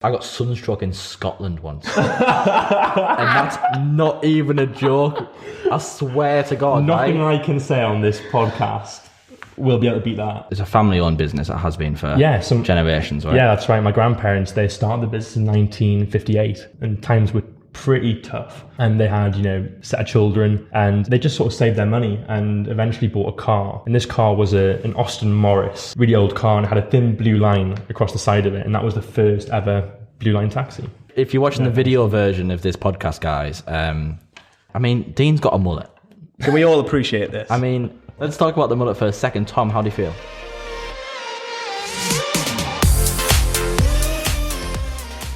I got sunstroke in Scotland once. And that's not even a joke. I swear to God. Nothing I can say on this podcast will be able to beat that. It's a family-owned business. It has been for generations, right? Yeah, that's right. My grandparents, they started the business in 1958, and times were pretty tough. And they had, a set of children, and they just sort of saved their money and eventually bought a car. And this car was an Austin Morris, really old car, and it had a thin blue line across the side of it. And that was the first ever blue line taxi. If you're watching the video version of this podcast, guys, Dean's got a mullet. Can we all appreciate this? Let's talk about the mullet for a second. Tom, how do you feel?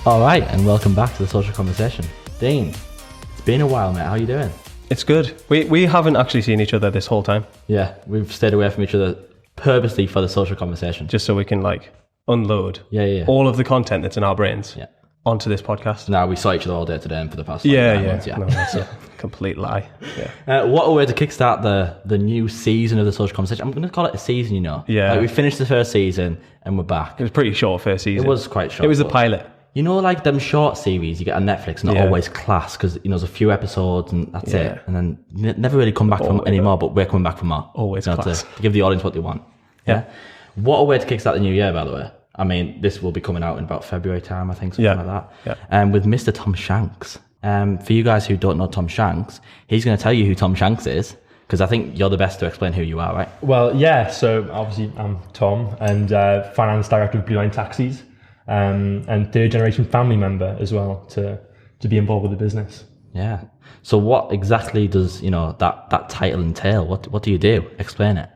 All right, and welcome back to the Social Conversation. Dean, it's been a while, mate. How are you doing? It's good. We haven't actually seen each other this whole time. Yeah, we've stayed away from each other purposely for the Social Conversation. Just so we can unload all of the content that's in our brains onto this podcast. Now, we saw each other all day today and for the past 9 months. No, that's a complete lie. Yeah. What a way to kickstart the new season of the Social Conversation. I'm going to call it a season, Yeah. we finished the first season and we're back. It was pretty short first season. It was quite short. It was a pilot. Them short series you get on Netflix, not always class, because there's a few episodes and that's it, and then never really come back from anymore. But we're coming back for more. Always class. To give the audience what they want. Yeah. What a way to kickstart the new year, by the way. This will be coming out in about February time, I think, something like that. Yeah. And with Mr. Tom Shanks. For you guys who don't know Tom Shanks, he's going to tell you who Tom Shanks is, because I think you're the best to explain who you are, right? Well, yeah. So obviously I'm Tom, and finance director of Blue Line Taxis. And third generation family member as well to be involved with the business. Yeah. So what exactly does that title entail? What do you do? Explain it.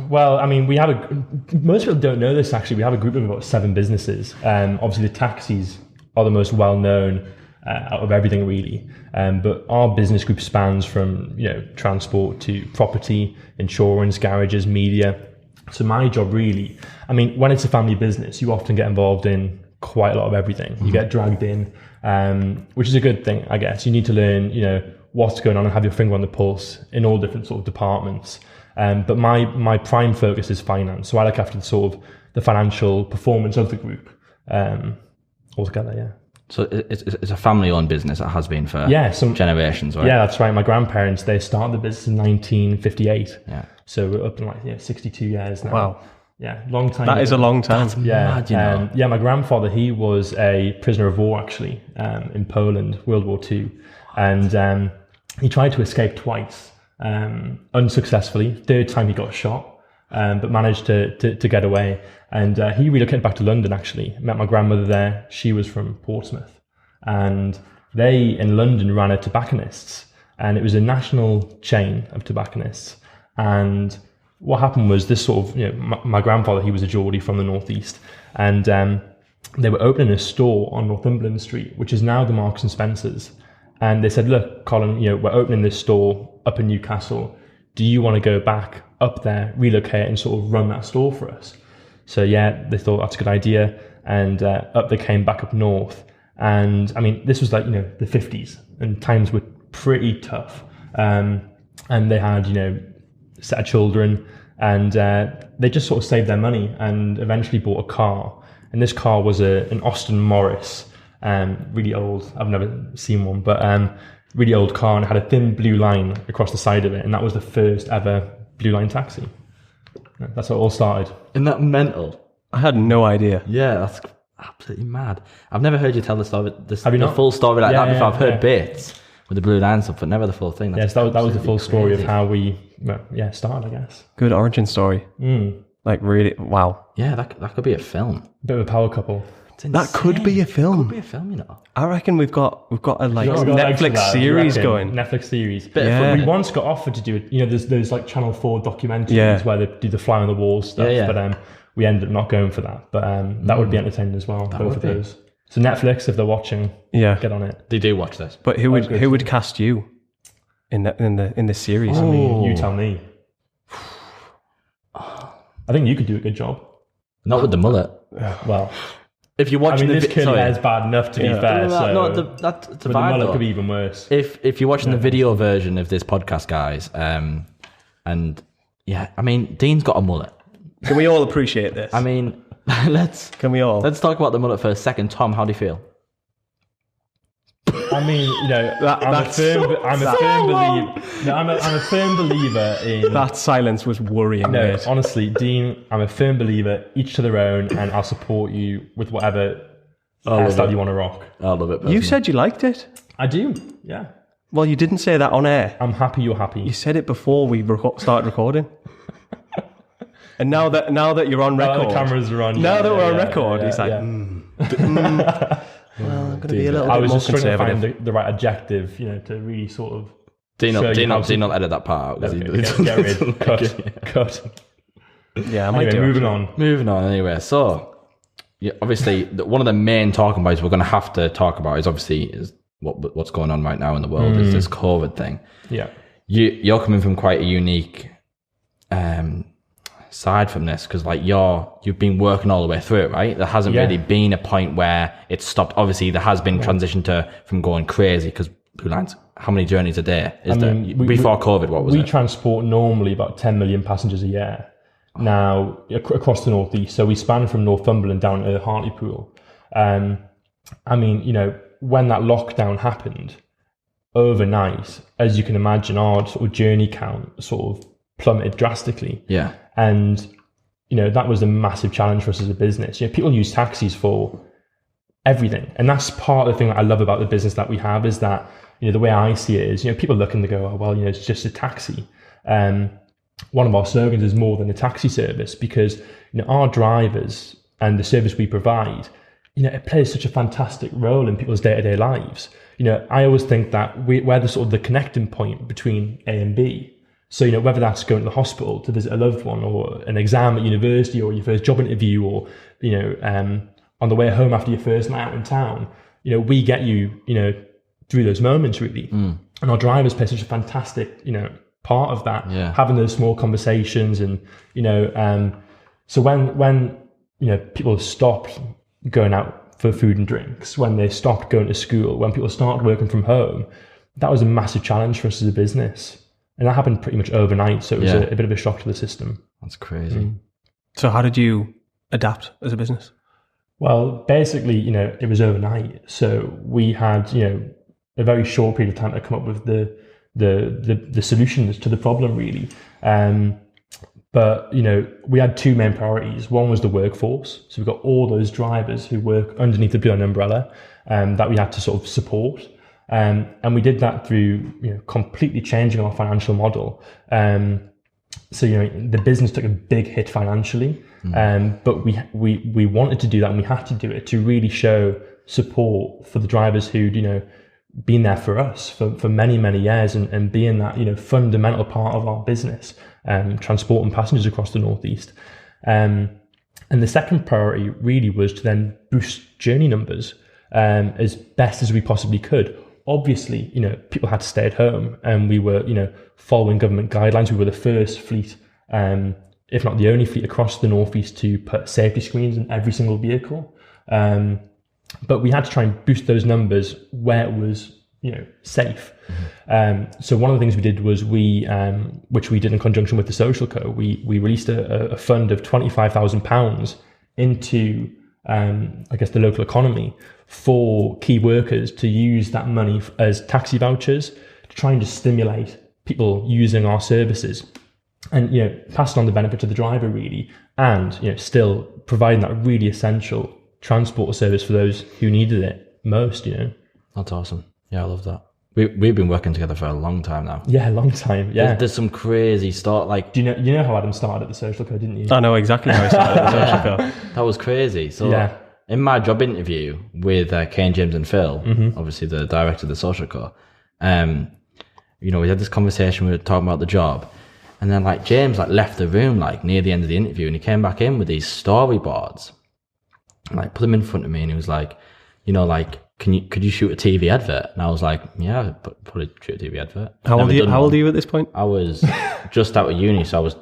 Well, we have most people don't know this actually. We have a group of about 7 businesses. Obviously the taxis are the most well known out of everything really. But our business group spans from transport to property, insurance, garages, media. So my job really, when it's a family business, you often get involved in quite a lot of everything. You get dragged in, which is a good thing, I guess. You need to learn, what's going on and have your finger on the pulse in all different sort of departments. But my prime focus is finance. So I look after the financial performance of the group altogether, yeah. So it's a family-owned business. It has been for generations, right? Yeah, that's right. My grandparents, they started the business in 1958. Yeah. So we're up in 62 years now. Wow. Yeah, long time. That is a long time. That's mad, my grandfather, he was a prisoner of war actually in Poland, World War II. And he tried to escape twice, unsuccessfully. Third time he got shot, but managed to get away. And he relocated back to London actually. Met my grandmother there. She was from Portsmouth. And they in London ran a tobacconists. And it was a national chain of tobacconists. And what happened was this my grandfather, he was a Geordie from the northeast, and they were opening a store on Northumberland Street, which is now the Marks and Spencers. And they said, look, Colin, we're opening this store up in Newcastle. Do you want to go back up there, relocate and sort of run that store for us? So they thought that's a good idea. And up they came back up north. And this was the 50s and times were pretty tough. And they had, set of children, and they just sort of saved their money and eventually bought a car. And this car was an Austin Morris, really old. I've never seen one, but really old car, and it had a thin blue line across the side of it. And that was the first ever blue line taxi. That's how it all started. Isn't that mental? I had no idea. Yeah, that's absolutely mad. I've never heard you tell the story, Have you the not? full story like that before. Yeah, I've heard bits with the blue line stuff, but never the full thing. Yes, that was the full story of how we started, I guess. Good origin story. Really, wow. Yeah, that could be a film. Bit of a power couple. That could be a film. Could be a film, I reckon we've got a We've got Netflix that, series going. Netflix series. Yeah. We once got offered to do it. There's those Channel 4 documentaries where they do the fly on the wall stuff. Yeah. But we ended up not going for that. But that would be entertaining as well. Both of those. So Netflix, if they're watching, get on it. They do watch this. But who would cast you in the series? You tell me. I think you could do a good job. Not with the mullet. Well, if you're watching this curly hair is bad enough to be fair. That's but the the vibe, mullet though. could be even worse. If you're watching the video version of this podcast, guys, Dean's got a mullet. Can we all appreciate this? let's talk about the mullet for a second. Tom, how do you feel? I mean, I'm a firm believer in... That silence was worrying. No, mate. Honestly, Dean, I'm a firm believer, each to their own, and I'll support you with whatever hairstyle you want to rock. I love it. Personally. You said you liked it. I do, yeah. Well, you didn't say that on air. I'm happy you're happy. You said it before we started recording. And now that you're on record... Now the cameras are on. Now that we're on record, he's like... Well, I'm going to be a little bit more conservative. I was just trying to find the right adjective, to really sort of... Do not edit that part out. Okay, get rid. Cut. Yeah, I might do. Moving on. Anyway, so obviously one of the main talking points we're going to have to talk about is what's going on right now in the world is this COVID thing. Yeah, you're coming from quite a unique side from this because like you've been working all the way through it, right? There hasn't really been a point where it's stopped. Obviously, there has been transition from going crazy because Blue Lines. How many journeys a day is there? Before COVID, what was it? We transport normally about 10 million passengers a year now across the northeast. So we span from Northumberland down to Hartlepool. I mean, when that lockdown happened overnight, as you can imagine, our sort of journey count sort of plummeted drastically. Yeah. And, that was a massive challenge for us as a business. People use taxis for everything. And that's part of the thing that I love about the business that we have is that, the way I see it is, people look and they go, oh, well, it's just a taxi. One of our slogans is more than a taxi service because, our drivers and the service we provide, it plays such a fantastic role in people's day-to-day lives. I always think that we're the sort of the connecting point between A and B. So, whether that's going to the hospital to visit a loved one or an exam at university or your first job interview or, on the way home after your first night out in town, we get you, through those moments really. And our drivers play such a fantastic, part of that, having those small conversations and, so when, people stopped going out for food and drinks, when they stopped going to school, when people started working from home, that was a massive challenge for us as a business. And that happened pretty much overnight. So it was a bit of a shock to the system. That's crazy. So how did you adapt as a business? Well, basically, it was overnight. So we had, a very short period of time to come up with the solutions to the problem, really. But, we had two main priorities. One was the workforce. So we've got all those drivers who work underneath the Blue Line umbrella that we had to sort of support. And we did that through, completely changing our financial model. So, the business took a big hit financially, but we wanted to do that and we had to do it to really show support for the drivers who'd, been there for us for many, many years and being that, fundamental part of our business, transporting passengers across the northeast. And the second priority really was to then boost journey numbers as best as we possibly could. Obviously, people had to stay at home and we were, following government guidelines. We were the first fleet, if not the only fleet across the northeast to put safety screens in every single vehicle. But we had to try and boost those numbers where it was, safe. So one of the things we did was which we did in conjunction with the Social Co, we released a fund of £25,000 into, the local economy for key workers to use that money as taxi vouchers to try and just stimulate people using our services and, passing on the benefit to the driver really, and, still providing that really essential transport service for those who needed it most, That's awesome. Yeah, I love that. We've been working together for a long time now. Yeah, a long time. Yeah. There's some crazy start. Like, do you know how Adam started at the Social Co, didn't you? I know exactly how he started at the Social Co. That was crazy. So in my job interview with Kane, James and Phil, obviously the director of the Social Co, we had this conversation, we were talking about the job, and then like James left the room near the end of the interview and he came back in with these storyboards, put them in front of me and he was like, could you shoot a TV advert? And I was like, yeah, I could probably shoot a TV advert. How old are you at this point? I was just out of uni, so I was,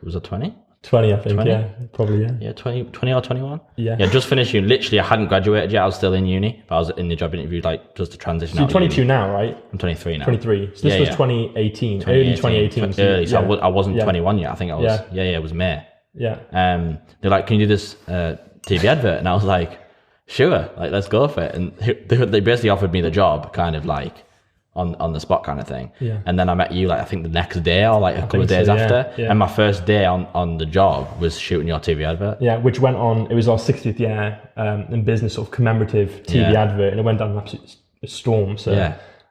was I 20? 20, I think, 20? Yeah, probably, yeah. Yeah, 20 or 21? Yeah. Yeah, just finished uni. Literally, I hadn't graduated yet. I was still in uni, but I was in the job interview, just to transition. So you're 22 now, right? I'm 23 now. 23. So this was 2018, early 2018. Early, so I wasn't 21 yet. I think I was, it was May. Yeah. They're like, can you do this TV advert? And I was like, sure, like let's go for it. And they basically offered me the job, kind of like on the spot kind of thing. Yeah. And then I met you like I think the next day or like a couple of days after. Yeah. And my first day on the job was shooting your TV advert. Yeah, which went on. It was our 60th year in business, sort of commemorative TV advert, and it went down an absolute storm. So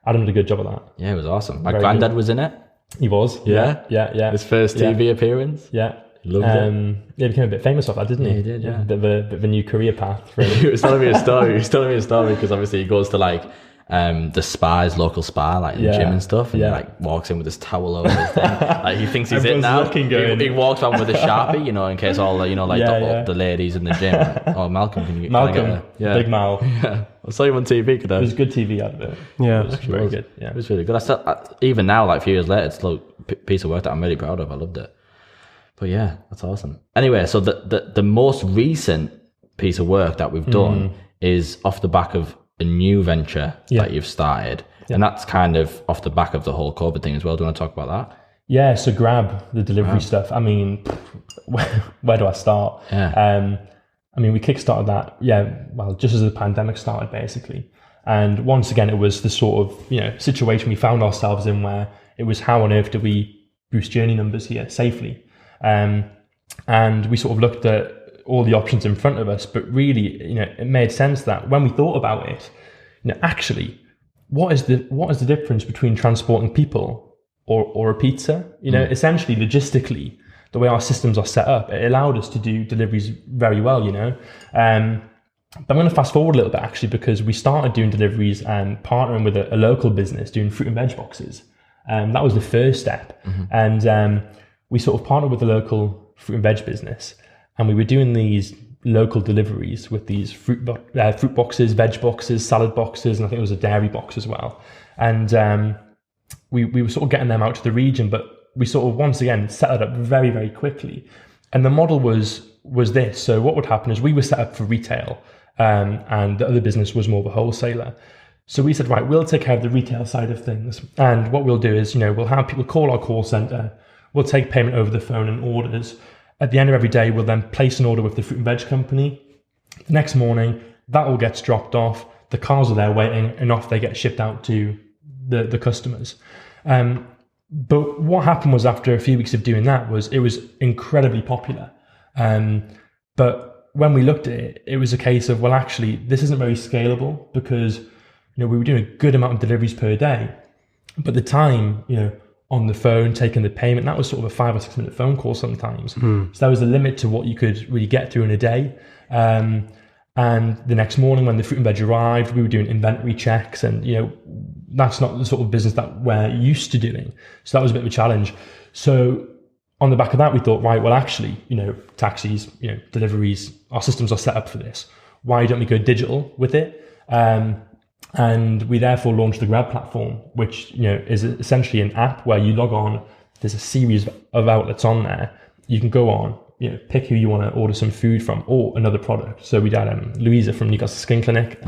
Adam did a good job of that. Yeah, it was awesome. My granddad was in it. He was. Yeah. His first TV appearance. Yeah. Loved it. Yeah, he became a bit famous off that, didn't he? Yeah, he did, yeah. A bit of a new career path for him. He was telling me a story because obviously he goes to like the spa's local spa, like in the gym and stuff, and he like walks in with his towel over his thing. Like he thinks he's in now. He walks on with a Sharpie, you know, in case all the, you know, like the ladies in the gym. Oh, Malcolm, can I get a, Big Mal. Yeah, I saw you on TV. It was a good TV advert. Yeah, it was very good. Yeah, it was really good. Even now, like a few years later, it's still a piece of work that I'm really proud of. I loved it. But yeah, that's awesome. Anyway, so the most recent piece of work that we've done is off the back of a new venture that you've started. And that's kind of off the back of the whole COVID thing as well. Do you want to talk about that? Yeah, so Grab, the delivery stuff. I mean, where do I start? Yeah. I mean, we kickstarted that, just as the pandemic started, basically. And once again, it was the sort of, situation we found ourselves in where it was how on earth do we boost journey numbers here safely? And we sort of looked at all the options in front of us, but really, it made sense that when we thought about it, actually, what is the difference between transporting people or a pizza? Essentially, logistically, the way our systems are set up, it allowed us to do deliveries very well, But I'm going to fast forward a little bit actually, because we started doing deliveries and partnering with a local business doing fruit and veg boxes. That was the first step. And we sort of partnered with the local fruit and veg business, and we were doing these local deliveries with these fruit boxes, veg boxes, salad boxes, and I think there was a dairy box as well. And we were sort of getting them out to the region, but we sort of once again set it up very, very quickly. And the model was this. So what would happen is we were set up for retail, and the other business was more of a wholesaler. So we said, right, we'll take care of the retail side of things. And what we'll do is, we'll have people call our call center. We'll take payment over the phone and orders. At the end of every day, we'll then place an order with the fruit and veg company. The next morning, that all gets dropped off. The cars are there waiting, and off they get shipped out to the customers. But what happened was, after a few weeks of doing that, it was incredibly popular. But when we looked at it, it was a case of, well, actually, this isn't very scalable, because we were doing a good amount of deliveries per day. But the time, on the phone, taking the payment, that was sort of a 5 or 6 minute phone call sometimes. So there was a limit to what you could really get through in a day. And the next morning when the fruit and veg arrived, we were doing inventory checks, and, that's not the sort of business that we're used to doing. So that was a bit of a challenge. So on the back of that, we thought, right, well, actually, taxis, deliveries, our systems are set up for this. Why don't we go digital with it? And we therefore launched the Grab platform, which is essentially an app where you log on. There's a series of outlets on there. You can go on, pick who you want to order some food from, or another product. So we had Louisa from Newcastle Skin Clinic,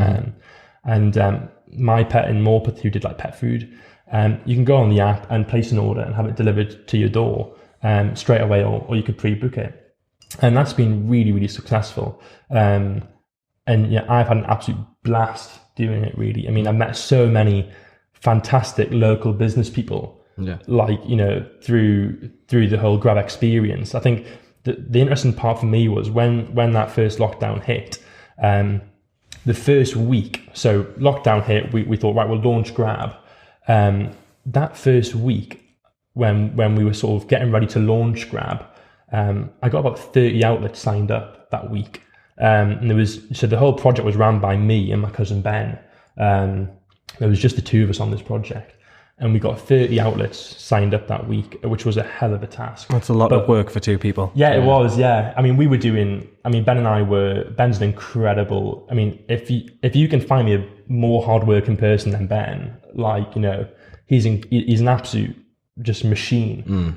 and My Pet in Morpeth, who did like pet food. You can go on the app and place an order and have it delivered to your door straight away, or you could pre-book it. And that's been really, really successful. And I've had an absolute blast doing it, really. I mean, I've met so many fantastic local business people, through the whole Grab experience. I think the interesting part for me was when that first lockdown hit, the first week. So lockdown hit, we thought, right, we'll launch Grab. That first week, when we were sort of getting ready to launch Grab, I got about 30 outlets signed up that week. And the whole project was ran by me and my cousin Ben. There was just the two of us on this project, and we got 30 outlets signed up that week, which was a hell of a task. That's a lot of work for two people. Yeah, it was. Yeah, I mean, Ben and I Ben's an incredible. I mean, if you can find me a more hardworking person than Ben, he's an absolute just machine.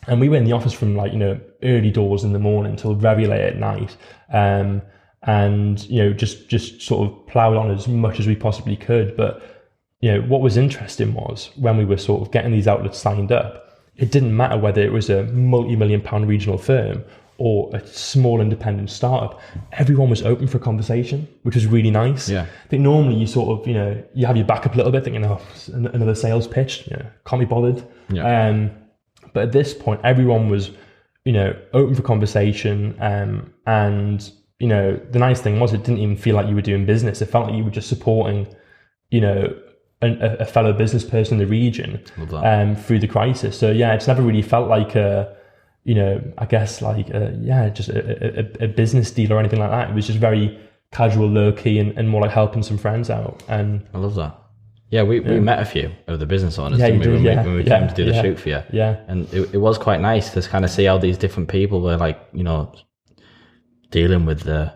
And we were in the office from early doors in the morning till very late at night. And just sort of plowed on as much as we possibly could. But what was interesting was when we were sort of getting these outlets signed up, it didn't matter whether it was a multi-million-pound regional firm or a small independent startup, everyone was open for conversation, which was really nice. Yeah. I think normally you sort of, you have your back up a little bit thinking, oh, another sales pitch, can't be bothered. Yeah. But at this point, everyone was, open for conversation. And, the nice thing was it didn't even feel like you were doing business. It felt like you were just supporting, a fellow business person in the region through the crisis. So yeah, it's never really felt like just a business deal or anything like that. It was just very casual, low key, and more like helping some friends out. And I love that. Yeah, we met a few of the business owners when we came to do the shoot for you. Yeah, and it was quite nice to kind of see how these different people were dealing with the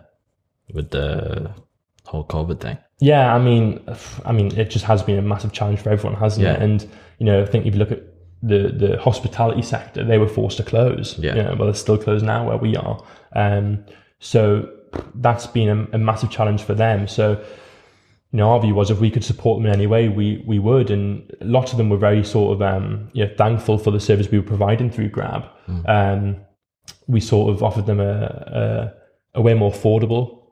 whole COVID thing. Yeah, I mean, it just has been a massive challenge for everyone, hasn't it? And I think if you look at the hospitality sector, they were forced to close. Yeah, well, they're still closed now where we are. So that's been a massive challenge for them. So our view was if we could support them in any way, we would. And lots of them were very sort of thankful for the service we were providing through Grab. We sort of offered them a way more affordable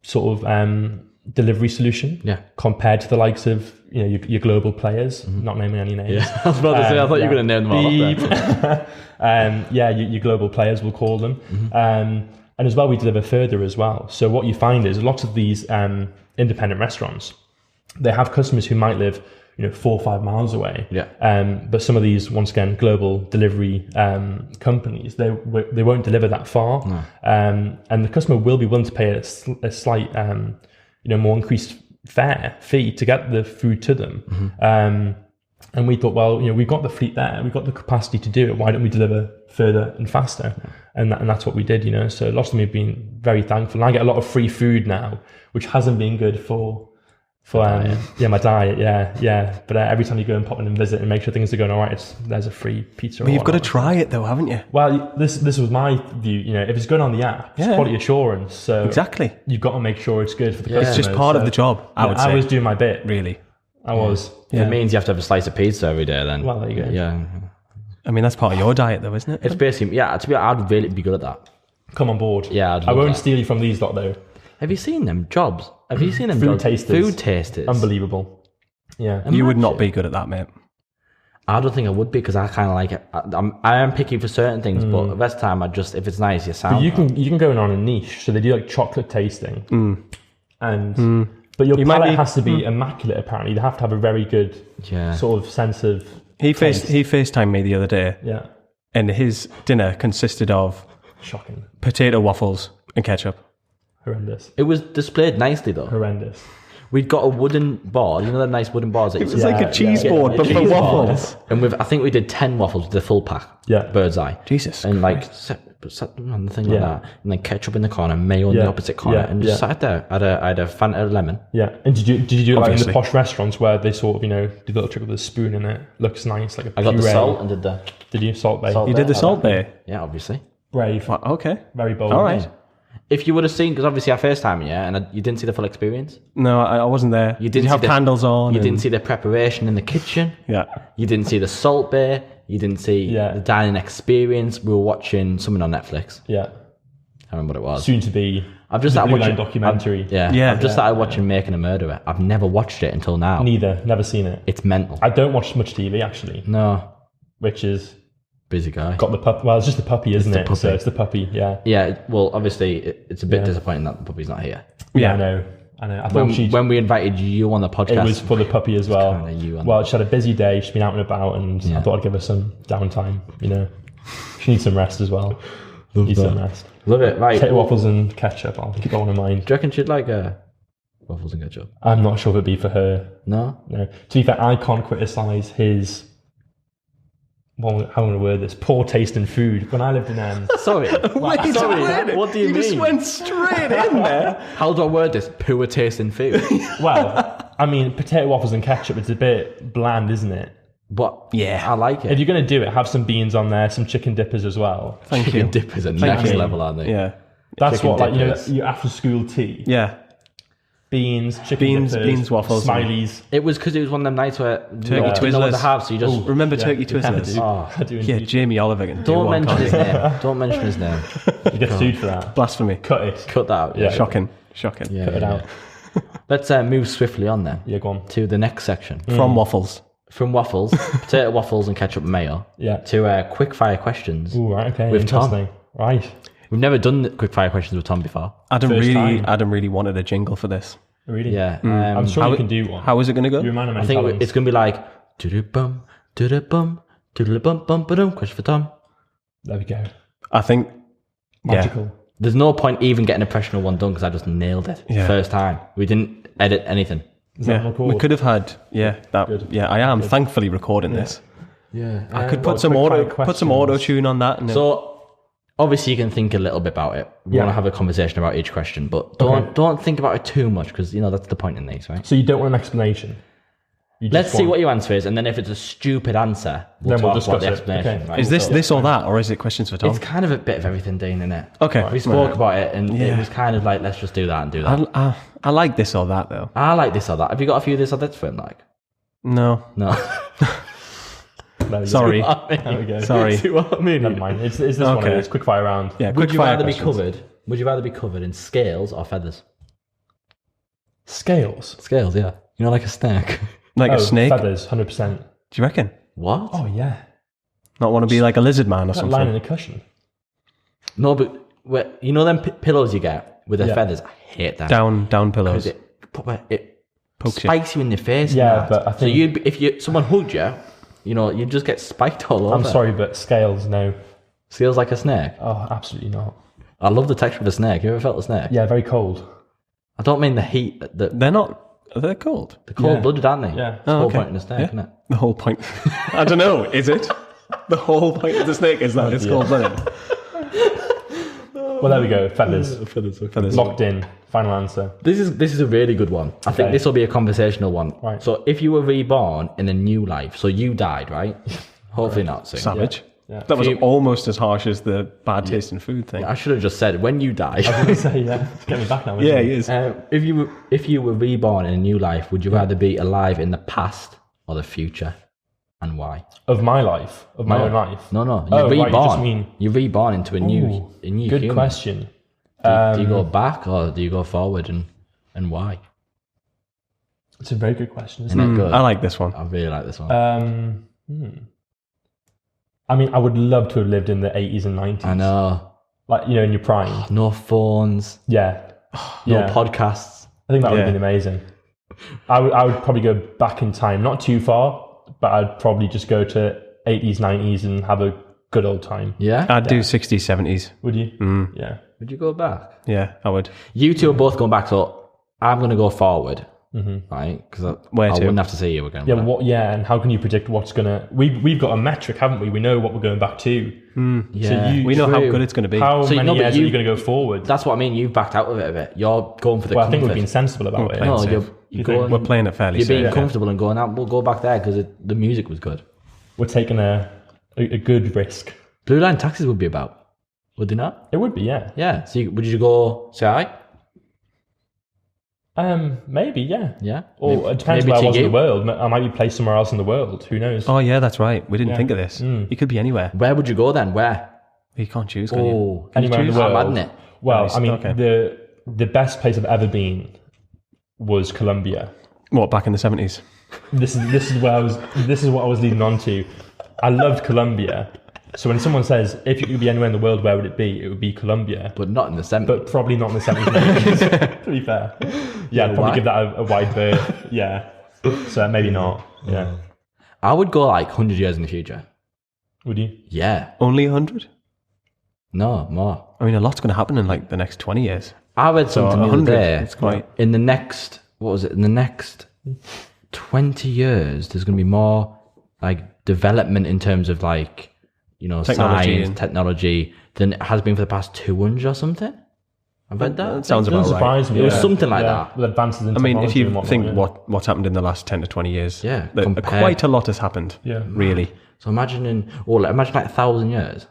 sort of delivery solution compared to the likes of your global players, not naming any names. Yeah, I was about to say, I thought you were going to name them all off there. Your global players, we'll call them. And as well, we deliver further as well. So what you find is lots of these independent restaurants, they have customers who might live 4 or 5 miles away. But some of these, once again, global delivery companies, they won't deliver that far. No. And the customer will be willing to pay a slight more increased fee to get the food to them. And we thought, well, we've got the fleet there, we've got the capacity to do it. Why don't we deliver further and faster? And that's what we did, So lots of them have been very thankful. And I get a lot of free food now, which hasn't been good for my diet. Yeah. But every time you go and pop in and visit and make sure things are going all right, there's a free pizza. But you've got to try it though, haven't you? Well, this was my view. If it's going on the app, it's quality assurance. So exactly, you've got to make sure it's good for the customer. It's just part of the job. I would say. I was doing my bit. Really, I was. If it means you have to have a slice of pizza every day, then well, there you go. Yeah. I mean, that's part of your diet, though, isn't it? It's basically I'd really be good at that. Come on board. Yeah, I won't steal you from these lot though. Have you seen them jobs? Have you seen them food tasters? Food tasters. Unbelievable. Yeah. Imagine. You would not be good at that, mate. I don't think I would be because I kind of like it. I am picky for certain things, but the rest of the time, if it's nice, you sound. But you can go in on a niche. So they do like chocolate tasting, but your palate has to be immaculate. Apparently, you have to have a very good sort of sense of. He FaceTimed me the other day. Yeah. And his dinner consisted of shocking potato waffles and ketchup. Horrendous. It was displayed nicely though. Horrendous. We'd got a wooden board, the nice wooden boards. It was like a cheese board, but for waffles. And I think we did 10 waffles with the full pack. Yeah. Bird's eye. Jesus. And sat on the thing like that. And then ketchup in the corner, mayo in the opposite corner. And just sat there. I had a Fanta lemon. Yeah. And did you do like in the posh restaurants where they sort of, do the little trick with a spoon in it? Looks nice, like a puree. I got the salt and did the... Did you? Salt Bay. You did the Salt Bay? Yeah, obviously. Brave. Well, okay. Very bold. All right. If you would have seen, because obviously our first time, and you didn't see the full experience. No, I wasn't there. You didn't have candles on. You didn't see the preparation in the kitchen. Yeah. You didn't see the Salt Bay. You didn't see the dining experience. We were watching something on Netflix. Yeah. I remember what it was. Soon to be. I've just started watching documentary. I've just started watching Making a Murderer. I've never watched it until now. Neither. Never seen it. It's mental. I don't watch much TV actually. No. Which is. Busy guy. Got the puppy. Well, it's just the puppy, isn't it? Puppy. So it's the puppy. Yeah. Yeah. Well, obviously, it's a bit disappointing that the puppy's not here. Yeah, I know. I thought when we invited you on the podcast, it was for the puppy as well. Well, she had a busy day. She's been out and about, and I thought I'd give her some downtime. She needs some rest as well. Some rest. Love it. Right. Potato waffles and ketchup. I'll keep on in mind. Do you reckon she'd like waffles and ketchup? I'm not sure if it'd be for her. No. To be fair, I can't criticise his. Well, how am I going to word this? Poor taste in food. When I lived in sorry. What do you mean? You just went straight in there. How do I word this? Poor taste in food. Well, I mean, potato waffles and ketchup, it's a bit bland, isn't it? But yeah, I like it. If you're going to do it, have some beans on there, some chicken dippers as well. Chicken dippers are next level, aren't they? Yeah. That's chicken what, dippers. your after school tea. Yeah. Beans, chicken dippers, beans, waffles, smileys. It was because it was one of them nights where Turkey you know Twizzlers. what to have, so you just Remember Turkey Twizzlers? I do Yeah, indeed. Jamie Oliver can do don't one, mention can't his he? name. Don't mention his name. You get sued for that. Blasphemy. Cut it. Cut that out. Yeah. Shocking. Yeah, Cut it out. Let's move swiftly on then Yeah, go on. to the next section. From waffles. From waffles, potato waffles and ketchup and mayo, Yeah. to quick fire questions. Ooh, right, okay. With Tom. Interesting. Right. We've never done the quick fire questions with Tom before. Adam First time. really wanted a jingle for this. Really? Yeah. I'm sure you can do one. How is it going to go? You remind him I think it's going to be like, do-do-bum, do-do-bum, do-do-bum, bum-ba-dum, question for Tom. There we go. I think, Magical. There's no point even getting a professional one done because I just nailed it first time. We didn't edit anything. Is that yeah. record? We could have had, Good. I am thankfully recording this. Yeah. I could well, put some quick fire auto questions. tune on that. And So obviously you can think a little bit about it. We want to have a conversation about each question, but don't think about it too much because that's the point in these, right? So you don't want an explanation? You just Let's see want- what your answer is, and then if it's a stupid answer, Then we'll talk about the discuss it. explanation. Okay. Right? is this or that, or is it questions for Tom? It's kind of a bit of everything, Dean, isn't it? Okay. We spoke about it, and it was kind of like, let's just do that and do that. I like this or that though. I like this or that. Have you got a few of this or that for him, like? No. No. There we go. Sorry. There we go. Sorry. See what I mean? Never mind. It's this one. Okay. It's quick fire round. Yeah. Would Quick you fire rather be questions. covered? Would you rather be covered in scales or feathers? Scales. Scales, yeah. Like a snake. Like a snake? Feathers, 100%. Do you reckon? What? Oh yeah. Not want to be like a lizard man or That line in something? the cushion. No, but them pillows you get with the Yeah. feathers? I hate that. Down pillows. It Pokes you. spikes you in the face. and Yeah, that. but I so think- if someone hugged you, you'd just get spiked all over. I'm sorry, but scales, no. Feels like a snake. Oh, absolutely not. I love the texture of a snake. You ever felt a snake? Yeah, very cold. I don't mean the heat. They're not. They're cold. They're cold-blooded, aren't they? Yeah. That's the whole okay. point in a snake, Yeah. isn't it? The whole point. I don't know. Is it? The whole point of the snake is that it's cold-blooded. Well, there we go. Feathers. Feathers. Locked in. Final answer. This is a really good one. I think Okay. this will be a conversational one. Right. So if you were reborn in a new life, so you died, right? Hopefully not soon. Savage. Yeah. That was You- almost as harsh as the bad taste in food thing. I should have just said when you die. I was going to say, yeah. It's getting me back now. isn't Yeah, it? he is. If you were reborn in a new life, would you rather be alive in the past or the future, and why? Of my life. Of my own life. No. You're Oh, right, you reborn. just mean- You're reborn into a new Ooh, good human. question. Do you go back or do you go forward, and why? It's a very good question, isn't Isn't it good? I like this one. I really like this one. it? I mean, I would love to have lived in the 80s and 90s. I know. Like, in your prime. No phones, Yeah. no Yeah. podcasts. I think that would have Yeah. been amazing. I would probably go back in time, not too far, but I'd probably just go to 80s, 90s and have a good old time. Yeah. I'd do 60s, 70s. Would you? Yeah. Would you go back? Yeah, I would. You two are both going back, so I'm going to go forward, right? Because I Where to? wouldn't have to see you again. Yeah, would I? yeah, and how can you predict what's gonna? We've got a metric, haven't we? We know what we're going back to. Yeah. you- We know how True. good it's going to be. How So, many no, but years are you- you going to go forward? That's what I mean. You've backed out of it a bit. You're going for the Well, I think comfort. we've been sensible about it. playing no, safe. you're You going. think? We're playing it fairly You're being safe. comfortable and going out. We'll go back there because the music was good. We're taking a good risk. Blue Line taxis would be about, would they not? It would be, yeah. Yeah. So would you go say hi? Maybe, yeah. Yeah. Or it depends maybe where I to was in you. the world. I might be placed somewhere else in the world. Who knows? Oh, yeah, that's right. We didn't Yeah. think of this. It could be anywhere. Where would you go then? Where? You can't choose, can you? Oh, Anywhere in the choose? world. I'm adding it. Well, Nice, I mean, okay. the best place I've ever been was Colombia. What, back in the 70s? This is what I was leading on to. I loved Colombia. So when someone says if you could be anywhere in the world, where would it be? It would be Colombia, But not in the centre. but probably not in the 70s and 80s. To be fair, yeah, I'd probably why? give that a wide berth. Yeah, so maybe not. Yeah, I would go like 100 years in the future. would you? Yeah. Only 100? No, more. I mean, a lot's going to happen in like the next 20 years. I read something the other 100, day. it's quite- In the next, what was it? In the next 20 years, there's going to be more like development in terms of like, Technology science, and- technology than it has been for the past 200 or something. I've read that. That sounds about Doesn't right. surprise me. It was something like that. With advances in I mean, if technology you and whatnot, think yeah. what's happened in the last 10 to 20 years, Yeah, that compare- quite a lot has happened. Yeah. Really. So imagine like 1,000 years.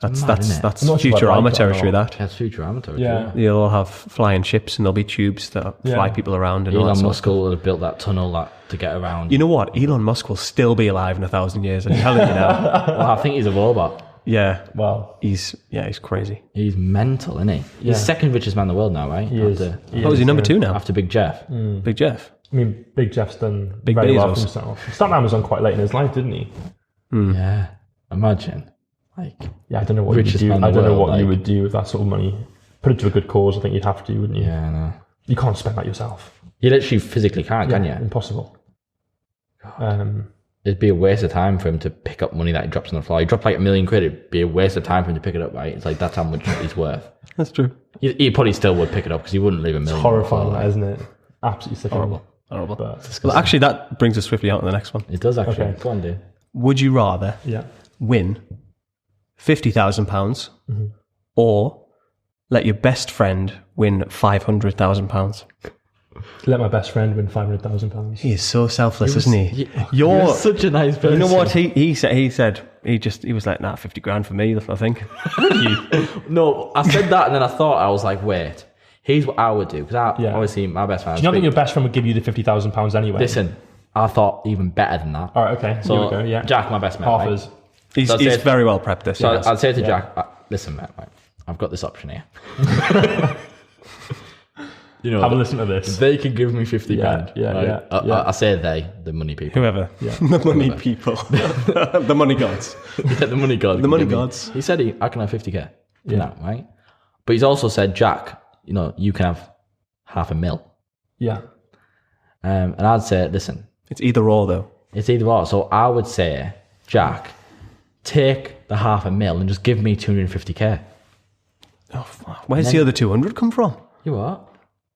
That's Mad, innit? that's I'm not sure about Futurama like that or territory. not. That That's Futurama territory. Yeah. you'll all have flying ships and there'll be tubes that fly Yeah. people around and all that Elon sort of Musk will have built that tunnel to get around. You know what? Elon Musk will still be alive in 1,000 years. I'm telling you now. Well, I think he's a robot. Yeah, Well, he's crazy. He's mental, isn't he? He's Yeah. the second richest man in the world now, right? he is. After, Oh, is he number 2 now? after Big Jeff. Big Jeff. I mean, Big Jeff's done Big very well Bezos. for himself. He started Amazon quite late in his life, didn't he? Yeah. Imagine. Like, Yeah, I don't know what you would Richest do. man in I the don't know world, what you like- would do with that sort of money. Put it to a good cause. I think you'd have to, wouldn't you? yeah, no. You can't spend that yourself. You literally physically can't, can you? Impossible. It'd be a waste of time for him to pick up money that he drops on the floor. He dropped like $1 million. It'd be a waste of time for him to pick it up, right? It's like, that's how much he's worth. That's true. He probably still would pick it up because he wouldn't leave $1 million. Horrifying, on the floor, that, isn't it? Absolutely sickening. Horrible. But Well, actually, that brings us swiftly on to the next one. It does actually. Okay. Go on, dude. Would you rather yeah, win £50,000 or let your best friend win £500,000? let my best friend win £500,000. He is so selfless, isn't he? You're such a nice person. You know what he said? He was like, nah, 50 grand for me, I think. No, I said that and then I was like, wait. Here's what I would do. Because Yeah. obviously my best friend. Do you not think your best friend would give you the £50,000 anyway? Listen, I thought even better than that. All right, okay. So Here we go. Yeah. Jack, my best mate. Half right? us. He's So I'd say- very well prepped this. So yes. I'd say to Jack, listen, mate, right, I've got this option here. You know, Have a listen to this. they can give me 50 Yeah, grand. yeah, right? yeah. I say they, the money people. Whoever. Yeah. The money people. The money gods. Yeah, the money god. The money Give me- gods. He said I can have 50k. For Yeah. that, right? But he's also said, Jack, you can have $500,000. Yeah. And I'd say, listen, It's either or, though. it's either or. So I would say, Jack, take the $500,000 and just give me 250k. Oh, where's the other 200 come from? You what?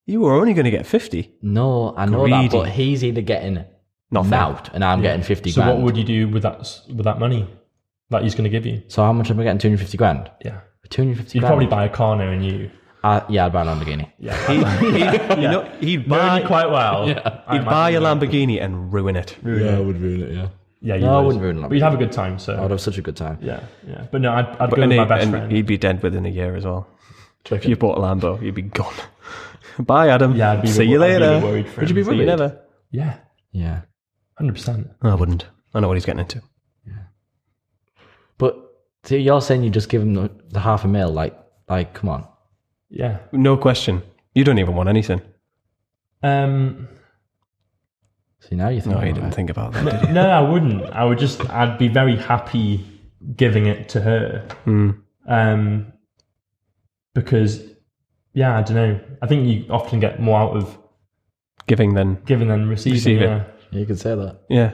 You were only going to get 50. No, I know Greedy. that, but he's either getting Nothing. out and I'm getting 50 So grand. what would you do with that money that he's going to give you? So how much am I getting? 250 grand? Yeah. 250 You'd grand? probably buy a car knowing you. Yeah, I'd buy a Lamborghini. Yeah. He'd Knowing you buy, quite well. he'd buy a Lamborghini and ruin it. Yeah, I would ruin it, yeah. Yeah, you No, I would. wouldn't ruin it. But you'd have a good time, so. I would have such a good time. Yeah, yeah. But no, I'd go with my best friend. He'd be dead within a year as well. If you bought a Lambo, you'd be gone. Bye, Adam. Yeah, I'd be See you I'd be later. worried for Would you him. be See you worried? never. Yeah, Yeah. 100%. No, I wouldn't. I know what he's getting into. But see, you're saying you just give him the $500,000, like, come on. Yeah. No question. You don't even want anything. See, now you think No, you about didn't it. think about that, did you? No, I wouldn't. I'd be very happy giving it to her. Because, yeah, I don't know. I think you often get more out of Giving then. giving than receiving. Receiving. Yeah. Yeah, you could say that. Yeah.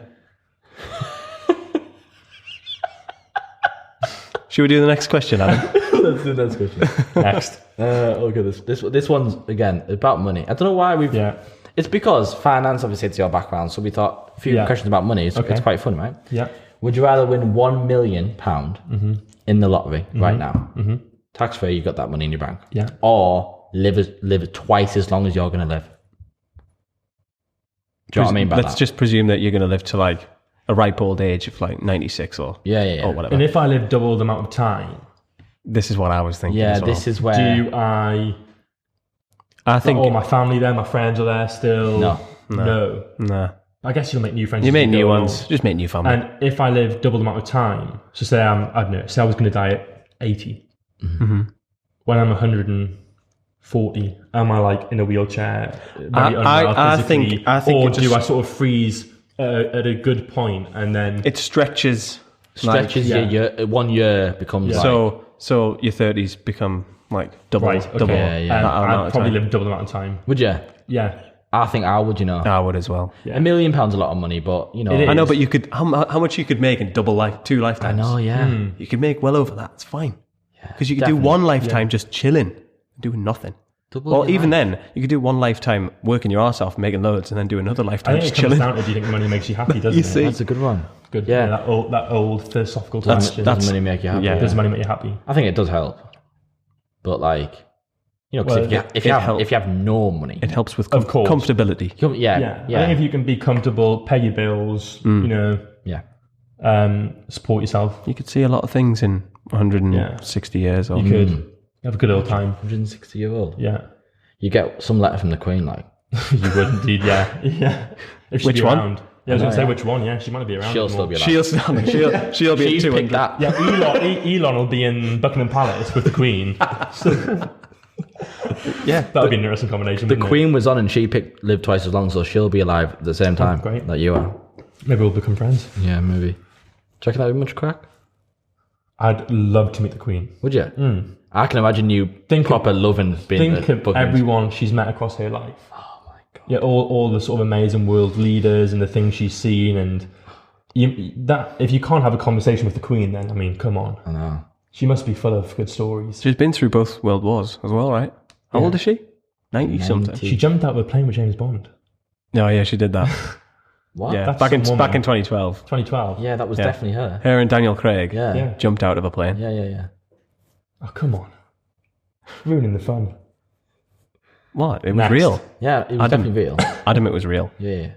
Should we do the next question, Adam? Let's do the next question. Next. Okay, this one's, again, about money. I don't know why we've... Yeah. It's because finance, obviously, it's your background, so we thought a few Yeah. questions about money. It's Okay. quite fun, right? Yeah. Would you rather win £1 million in the lottery right now? Tax-free, you've got that money in your bank. Yeah. Or live twice as long as you're going to live? Do you know what I mean by Let's that? just presume that you're going to live to like a ripe old age of like 96 or Yeah. or whatever. And if I live double the amount of time, This is what I was thinking. Yeah, as well. this is where... do I... I think. all my family there, my friends are there still? No. Nah. I guess you'll make new friends. You as make new go ones. along. Just make new family. And if I live double the amount of time, so say I don't know, say I was going to die at 80. When I'm 140, am I like in a wheelchair, very unwell I physically, think or it do just- I sort of freeze at a good point and then... it stretches. stretches yeah. your year, 1 year becomes like... So your 30s become like double. Right, okay. Double. Yeah, yeah. that amount I'd of probably time. live double the amount of time. Would you? Yeah. I think I would, I would as well. Yeah. £1 million a lot of money, but, It I know, is. but you could. How much you could make in double two I lifetimes? know, yeah. You could make well over that. It's fine. Because you could definitely. do one lifetime just chilling, doing nothing. Double Well, your even life. then, you could do one lifetime working your ass off, making loads, and then do another I lifetime think just it comes chilling. down to, do you think money makes you happy, doesn't You it? see. That's a good one. Good. Yeah. That old philosophical That's- question. Does money make you happy? yeah. Does money make you happy? I think it does help. But like, because Well, if you have no money, It helps with Of course. comfortability. yeah, I think if you can be comfortable, pay your bills, Mm. you know, yeah. Support yourself. You could see a lot of things in 160 years. Or You could have a good old time. 160-year-old. Yeah. You get some letter from the Queen, like. You would indeed, yeah. If she'd Which be one? around. Yeah, I was going to say which one, yeah. She might be around. She'll still be alive. She'll be at 200. that. Yeah, Elon will be in Buckingham Palace with the Queen. Yeah. That would be an interesting combination. The Queen was on and she lived twice as long, so she'll be alive at the same time great. that you are. Maybe we'll become friends. Yeah, maybe. Do you reckon that would be much crack? I'd love to meet the Queen. Would you? I can imagine you proper loving being Think of everyone she's met across her life. Oh my God. Yeah, all the sort of amazing world leaders and the things she's seen, and if you can't have a conversation with the Queen, then I mean, come on. I know. She must be full of good stories. She's been through both world wars as well, right? How old is she? 90 something. She jumped out of a plane with James Bond. Oh yeah, she did that. What? Yeah, That's back in some woman. 2012. 2012. Yeah, that was definitely her. Her and Daniel Craig Yeah. jumped out of a plane. Yeah. Oh, come on. Ruining the fun. What? It was Next. real. Yeah, it was definitely real. Adam, it was real. Yeah.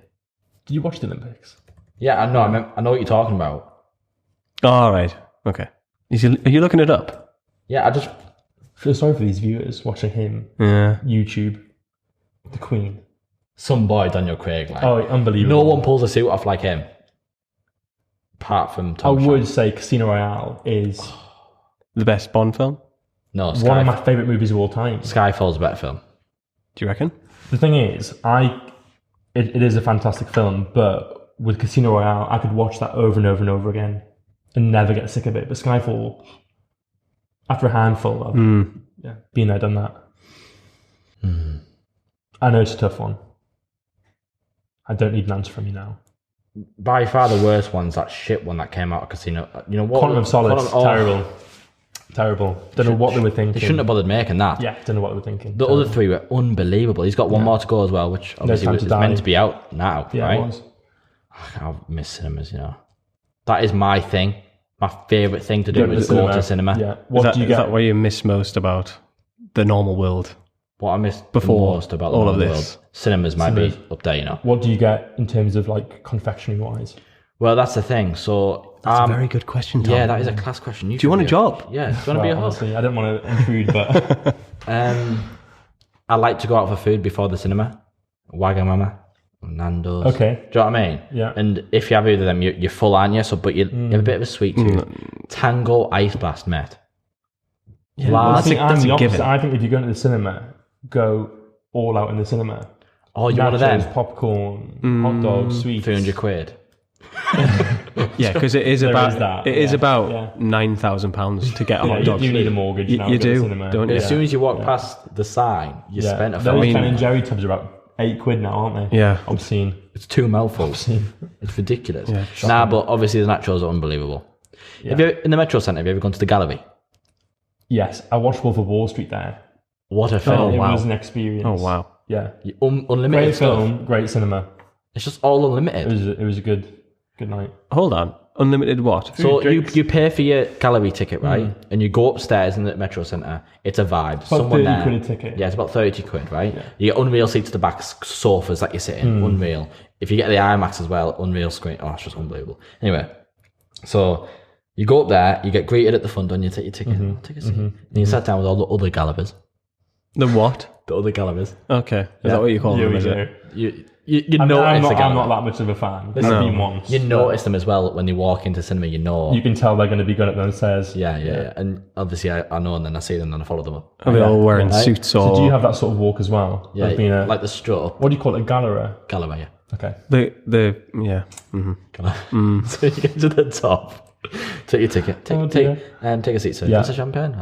Did you watch the Olympics? Yeah, I know. I know what you're talking about. All right. Okay. Are you looking it up? Yeah, I just. Feel sorry for these viewers watching him Yeah. YouTube. The Queen. Some boy, Daniel Craig. Like, Oh, unbelievable. no one pulls a suit off like him. Apart from I Tom would Shanks. say Casino Royale is The best Bond film? No, one of my favourite movies of all time. Skyfall's a better film. Do you reckon? The thing is, it is a fantastic film, but with Casino Royale, I could watch that over and over and over again and never get sick of it. But Skyfall, after a handful of been there, done that. I know it's a tough one. I don't need an answer from you now. By far the worst one's that shit one that came out of Casino. You know what? Quantum of Solace, terrible. Don't know what they were thinking. They shouldn't have bothered making that. Yeah, don't know what they were thinking. The other three were unbelievable. He's got one more to go as well, which obviously Time is to Die. meant to be out now, Yeah, right? it was. I miss cinemas, you know. That is my thing. My favourite thing to do Go is go to cinema. Yeah. What do you Is get? that what you miss most about the normal world? What I miss Before most about all the of world, this. cinemas might be up there, you know. What do you get in terms of like confectionery wise? Well, that's the thing. So That's a very good question, Tom. yeah, that is a class question. Do you want a job? Yeah, do you want to be a host? Honestly, I don't want to intrude, but I like to go out for food before the cinema. Wagamama, Nando's. Okay. Do you know what I mean? Yeah. And if you have either of them, you're full, aren't you? So, but you have a bit of a sweet tooth. Tango Ice Blast, mate. Yeah, I that's think I'm a the opposite. given. I think if you go into the cinema, go all out in the cinema. Oh, you're one of them? Popcorn, hot dogs, sweets. 300 quid. Yeah, because it is There about is that, it is yeah, about yeah. £9,000 to get a Yeah, hot you dog. do need a mortgage now You to go to do, the cinema. don't you? As soon as you walk past the sign, you spent a Those fortune. Ben and Jerry tubs are about £8 now, aren't they? Yeah. Obscene. It's 2 mouthfuls. It's ridiculous. Nah, but obviously the nachos are unbelievable. Have you in the Metro Centre? Have you ever gone to the gallery? Yes, I watched Wolf of Wall Street there. What a film! It wow. was an experience. Oh wow! Yeah. Unlimited Great stuff. film, great cinema. It's just all unlimited. It was a good night. Hold on, unlimited what? So drinks. you pay for your gallery ticket, right? And you go upstairs in the Metro Centre. It's a vibe. About Someone 30 there. quid a ticket. Yeah, it's about 30 quid, right? You get unreal seats at the back, sofas that you sit in. Unreal. If you get the IMAX as well, unreal screen. Oh, it's just unbelievable. Anyway, so you go up there, you get greeted at the front door, and you take your ticket. Take a seat. And you sat down with all the other gallivers. The what? The other gallivers. Okay, is that what you call them? Is it? You I'm notice the not Gallivers. that much of a fan. I've been once. You but notice them as well when they walk into cinema. You know. You can tell they're going to be going up those stairs. Yeah. And obviously, I know, and then I see them, and I follow them up. Are they all wearing Right. suits or So do you have that sort of walk as well? Yeah, Of being a, like the strut up what do you call it? A gallery? Galloway. Yeah. Okay. the yeah? So you get to the top, take your ticket, Oh, take a seat, sir. Yeah. That's a champagne.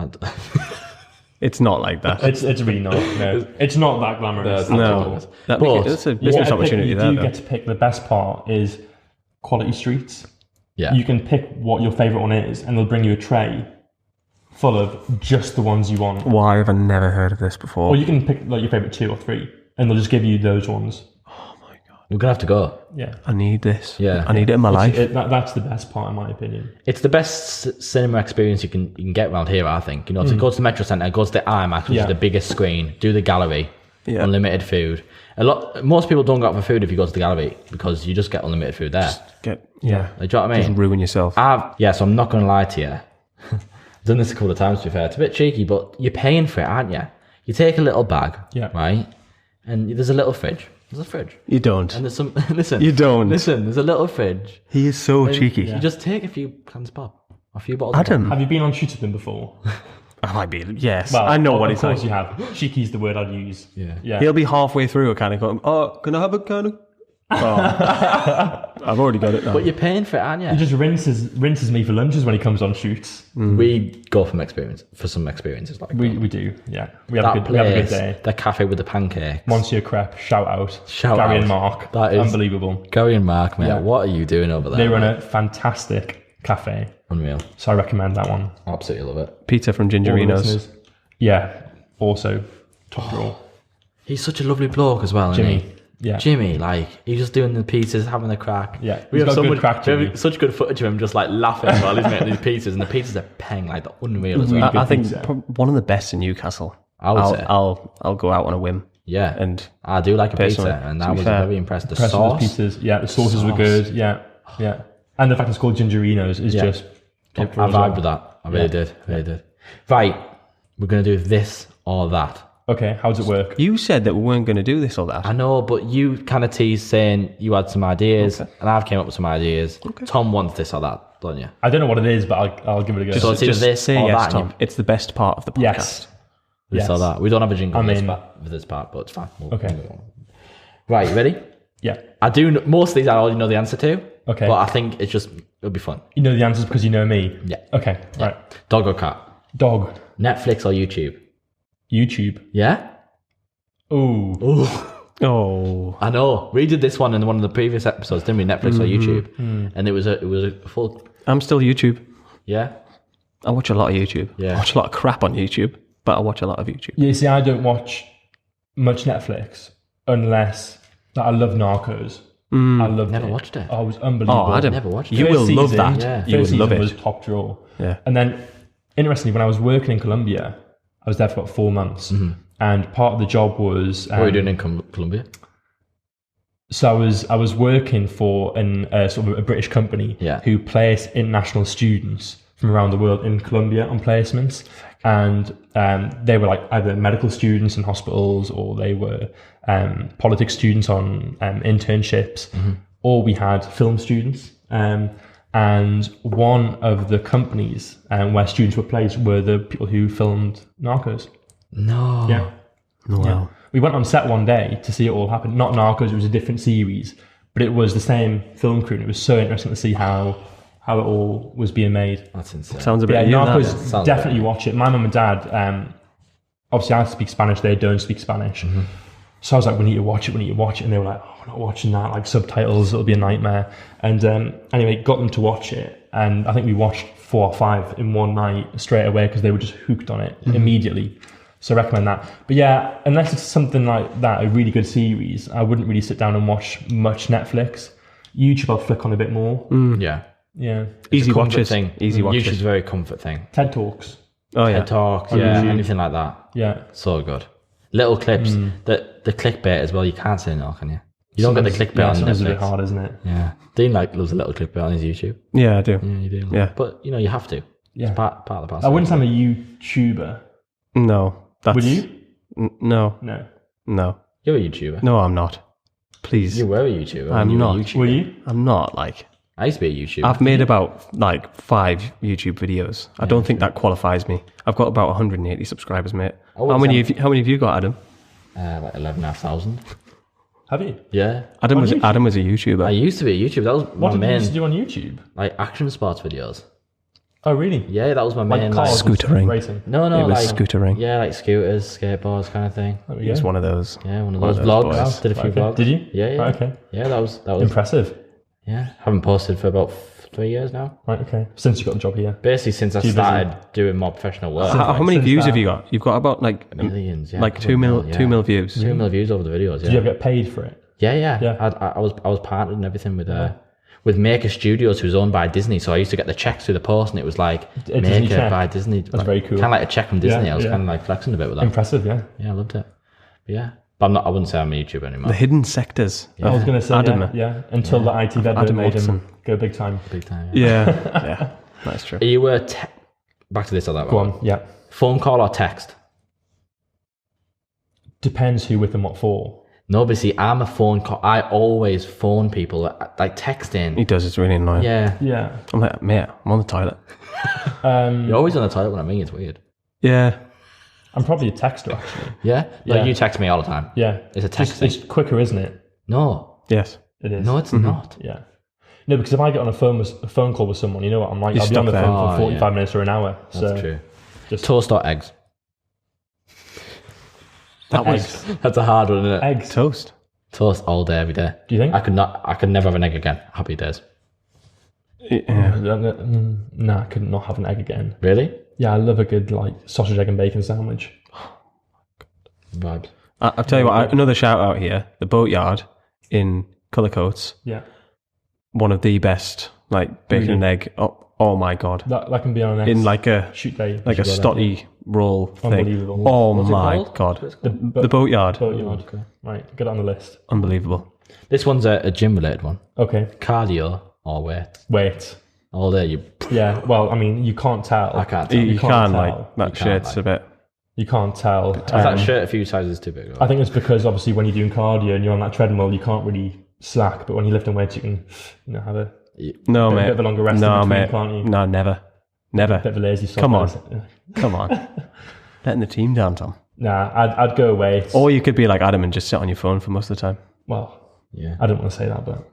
It's not like that. It's really not. No. It's not that glamorous. at No, all. that's a business opportunity You there. do Though. get to pick. The best part is quality streets. Yeah. You can pick what your favourite one is, and they'll bring you a tray full of just the ones you want. Why have I never heard of this before? Or you can pick like your favourite 2 or 3, and they'll just give you those ones. We're gonna have to go. Yeah. I need this. Yeah. I need it in my life. That's the best part, in my opinion. It's the best cinema experience you can get around here. I think to go to the Metro Centre, go to the IMAX, which is the biggest screen, do the gallery, Yeah. Unlimited food. Most people don't go out for food if you go to the gallery because you just get unlimited food there. Like, do you know what I mean? Just ruin yourself. So I'm not going to lie to you. I've done this a couple of times, to be fair. It's a bit cheeky, but you're paying for it, aren't you? You take a little bag, right? And there's a little fridge. There's a fridge. You don't. And there's some... Listen. You don't. Listen, there's a little fridge. He is so cheeky. You just take a few cans of pop. A few bottles Adam. of pop. Have you been on Shoot with him before? I might be. Yes. Well, I know what he's like. Of course you have. Cheeky's the word I'd use. Yeah. He'll be halfway through a can of going, can I have a can of... I've already got it now. But you're paying for it, aren't you? He just rinses me for lunches when he comes on shoots. We go for some experiences like that. We do, yeah. We have a good day. The cafe with the pancakes. Monsieur Crepe, shout out. Shout Gary out. and Mark. That is unbelievable. Gary and Mark, mate. What are you doing over there? They run a fantastic cafe. Unreal. So I recommend that one. Absolutely love it. Pizza from All the Gingerinos. listeners. Yeah, also top drawer. He's such a lovely bloke as well, isn't Jimmy. he? Yeah. Jimmy, like, he's just doing the pizzas, having a crack. Yeah, we he's have got good crack, we have Jimmy. such good footage of him just like laughing while he's making these pizzas, and the pizzas are peng, like they're unreal as well. I think pizza. one of the best in Newcastle. I'll say. I'll go out on a whim. Yeah, And I do like a pizza, personally, and to I be was fair, very impressed. The Impressed with sauce, the pizzas. Yeah, the sauces were good. Yeah. And the fact it's called Gingerinos is just I top drawer as well. vibed with that. I really did. Right, we're gonna do this or that. Okay, how does it work? you said that we weren't going to do this or that. I know, but you kind of teased saying you had some ideas, and I've came up with some ideas. Tom wants this or that, don't you? I don't know what it is, but I'll give it a go. So it's either this say or yes, that. Tom. It's the best part of the podcast. Yes. This or that. We don't have a jingle I for, mean- for this part, but it's fine. Okay. Right, you ready? Yeah. I do. Most of these I already know the answer to. Okay. But I think it'll be fun. You know the answers because you know me. Yeah. Okay, right. Dog or cat? Dog. Netflix or YouTube? YouTube. Yeah? Ooh. Ooh. Oh. I know. We did this one in one of the previous episodes, didn't we? Netflix or YouTube? And it was a full... I'm still YouTube. Yeah? I watch a lot of YouTube. Yeah. I watch a lot of crap on YouTube, but I watch a lot of YouTube. Yeah, see, I don't watch much Netflix unless... Like, I love Narcos. I loved Never it. watched it. Oh, it was unbelievable. Oh, Adam, Never watched you it. will First love season- that. Yeah. You First will love season it. was top draw. Yeah. And then, interestingly, when I was working in Colombia, I was there for about 4 months. And part of the job was... What were you doing in Colombia? So I was working for sort of a British company who place international students from around the world in Colombia on placements, and they were like either medical students in hospitals, or they were politics students on internships, or we had film students. And one of the companies where students were placed were the people who filmed Narcos. No. Yeah. Wow. We went on set one day to see it all happen. Not Narcos, it was a different series, but it was the same film crew, and it was so interesting to see how it all was being made. That's insane. Sounds a bit Yeah, you, that. Narcos, Sounds definitely watch it. My mum and dad, obviously I speak Spanish, they don't speak Spanish. So I was like, we need to watch it. And they were like, oh, we're not watching that, like subtitles, it'll be a nightmare. And anyway, got them to watch it. And I think we watched 4 or 5 in one night straight away because they were just hooked on it immediately. So I recommend that. But yeah, unless it's something like that, a really good series, I wouldn't really sit down and watch much Netflix. YouTube, I'll flick on a bit more. Yeah. Yeah. Easy Comfort watches. thing. Easy watches. YouTube's a very comfort thing. TED Talks. Oh, yeah. TED Talks, YouTube. anything like that. Yeah. So good. Little clips. The clickbait as well, you can't say no, can you? You don't get the clickbait on Sometimes it's a bit Netflix. hard, isn't it? Yeah. Dean loves a little clickbait on his YouTube. Yeah, I do. Yeah, you do. Yeah. But, you have to. Yeah. It's part of the parcel. I wouldn't say I'm a YouTuber. No. That's, Would you? No. No. You're a YouTuber. No, I'm not. Please. You were a YouTuber. I'm You were a not. YouTuber. Were you? I'm not, like... I used to be a YouTuber. I've made about, 5 YouTube videos. I don't think that qualifies me. I've got about 180 subscribers, mate. Oh, How many have you got, Adam? like 11,500. Have you? Yeah. Adam was YouTube? a YouTuber. I used to be a YouTuber. That was What my did you main, used to do on YouTube? like, action sports videos. Oh, really? Yeah, that was my main, Like cars and stuff, Scootering. racing. No, It was like, scootering. yeah, like scooters, skateboards kind of thing. There we He was go. one of those. Yeah, one of One those of those vlogs. boys. Did a few Okay. vlogs. Did you? Yeah. Right, okay. Yeah, that was Impressive. yeah. Haven't posted for about 3 years now. Right, okay. Since you got the job here. Basically, since I busy. started doing more professional work. How many since views that- have you got? You've got about Millions, yeah. like couple 2 of mil, yeah. 2 mil views. 2 mil views over the videos. Did you Yeah, ever get paid for it? yeah. Yeah. I was partnered and everything with Maker Studios, who's owned by Disney. So I used to get the checks through the post, and it was like A Disney Maker check. by Disney. That's very cool. Kind of like a check from Disney. Yeah, I was yeah. kind of like flexing a bit with that. Impressive, yeah. Yeah, I loved it. But yeah, But I wouldn't say I'm a YouTuber anymore. The hidden sectors. I was going to say, Adam. until the IT vet Adam made Watson. him go big time. Big time. Yeah, yeah, that's true. Are you back to this or that Go one? on, yeah. Phone call or text? Depends who with and what for. No, but see, I'm a phone call. I always phone people, like texting. He does. It's really annoying. Yeah. Yeah. I'm like, mate, I'm on the toilet. You're always on the toilet when I ring. It's weird. Yeah. I'm probably a texter, actually. Yeah? Yeah. Like you text me all the time. Yeah. It's a text It's quicker, isn't it? No. Yes. It is. No, it's not. Yeah. No, because if I get on a phone call with someone, you know what I'm like? You're I'll be on the stuck phone there. for Oh, 45 minutes or an hour. That's true. just- Toast or eggs? That was That's a hard one, isn't it? Eggs. toast. Toast all day, every day. Do you think? I could never have an egg again. Happy days. Yeah. No, I could not have an egg again. Really? Yeah, I love a good like sausage, egg, and bacon sandwich. Vibes. I'll tell you what, another shout out here. The Boatyard in Cullercoats, Yeah, one of the best, like, bacon and egg. Oh my God. that can be on an In like a shoot day. like a stotty roll thing. Unbelievable. Oh What's it my called? God. the The Boatyard. boatyard. Right, get it on the list. Unbelievable. This one's a gym related one. Okay, Cardio or weight? wait. All day you. Yeah, well, I mean, you can't tell. I can't tell. You can't can, tell. like, that You can't, shirt's like- a bit. You can't tell. Is that shirt a few sizes too big? I think it's because obviously when you're doing cardio and you're on that treadmill, you can't really slack. But when you're lifting weights, you can, have a No, bit mate. of a longer rest no, in between, mate. can't you? No, never. Never. Bit of a lazy sod. Come on. Yeah. Come on. Letting the team down, Tom. Nah, I'd go away. Or you could be like Adam and just sit on your phone for most of the time. Well, Yeah. I don't want to say that, but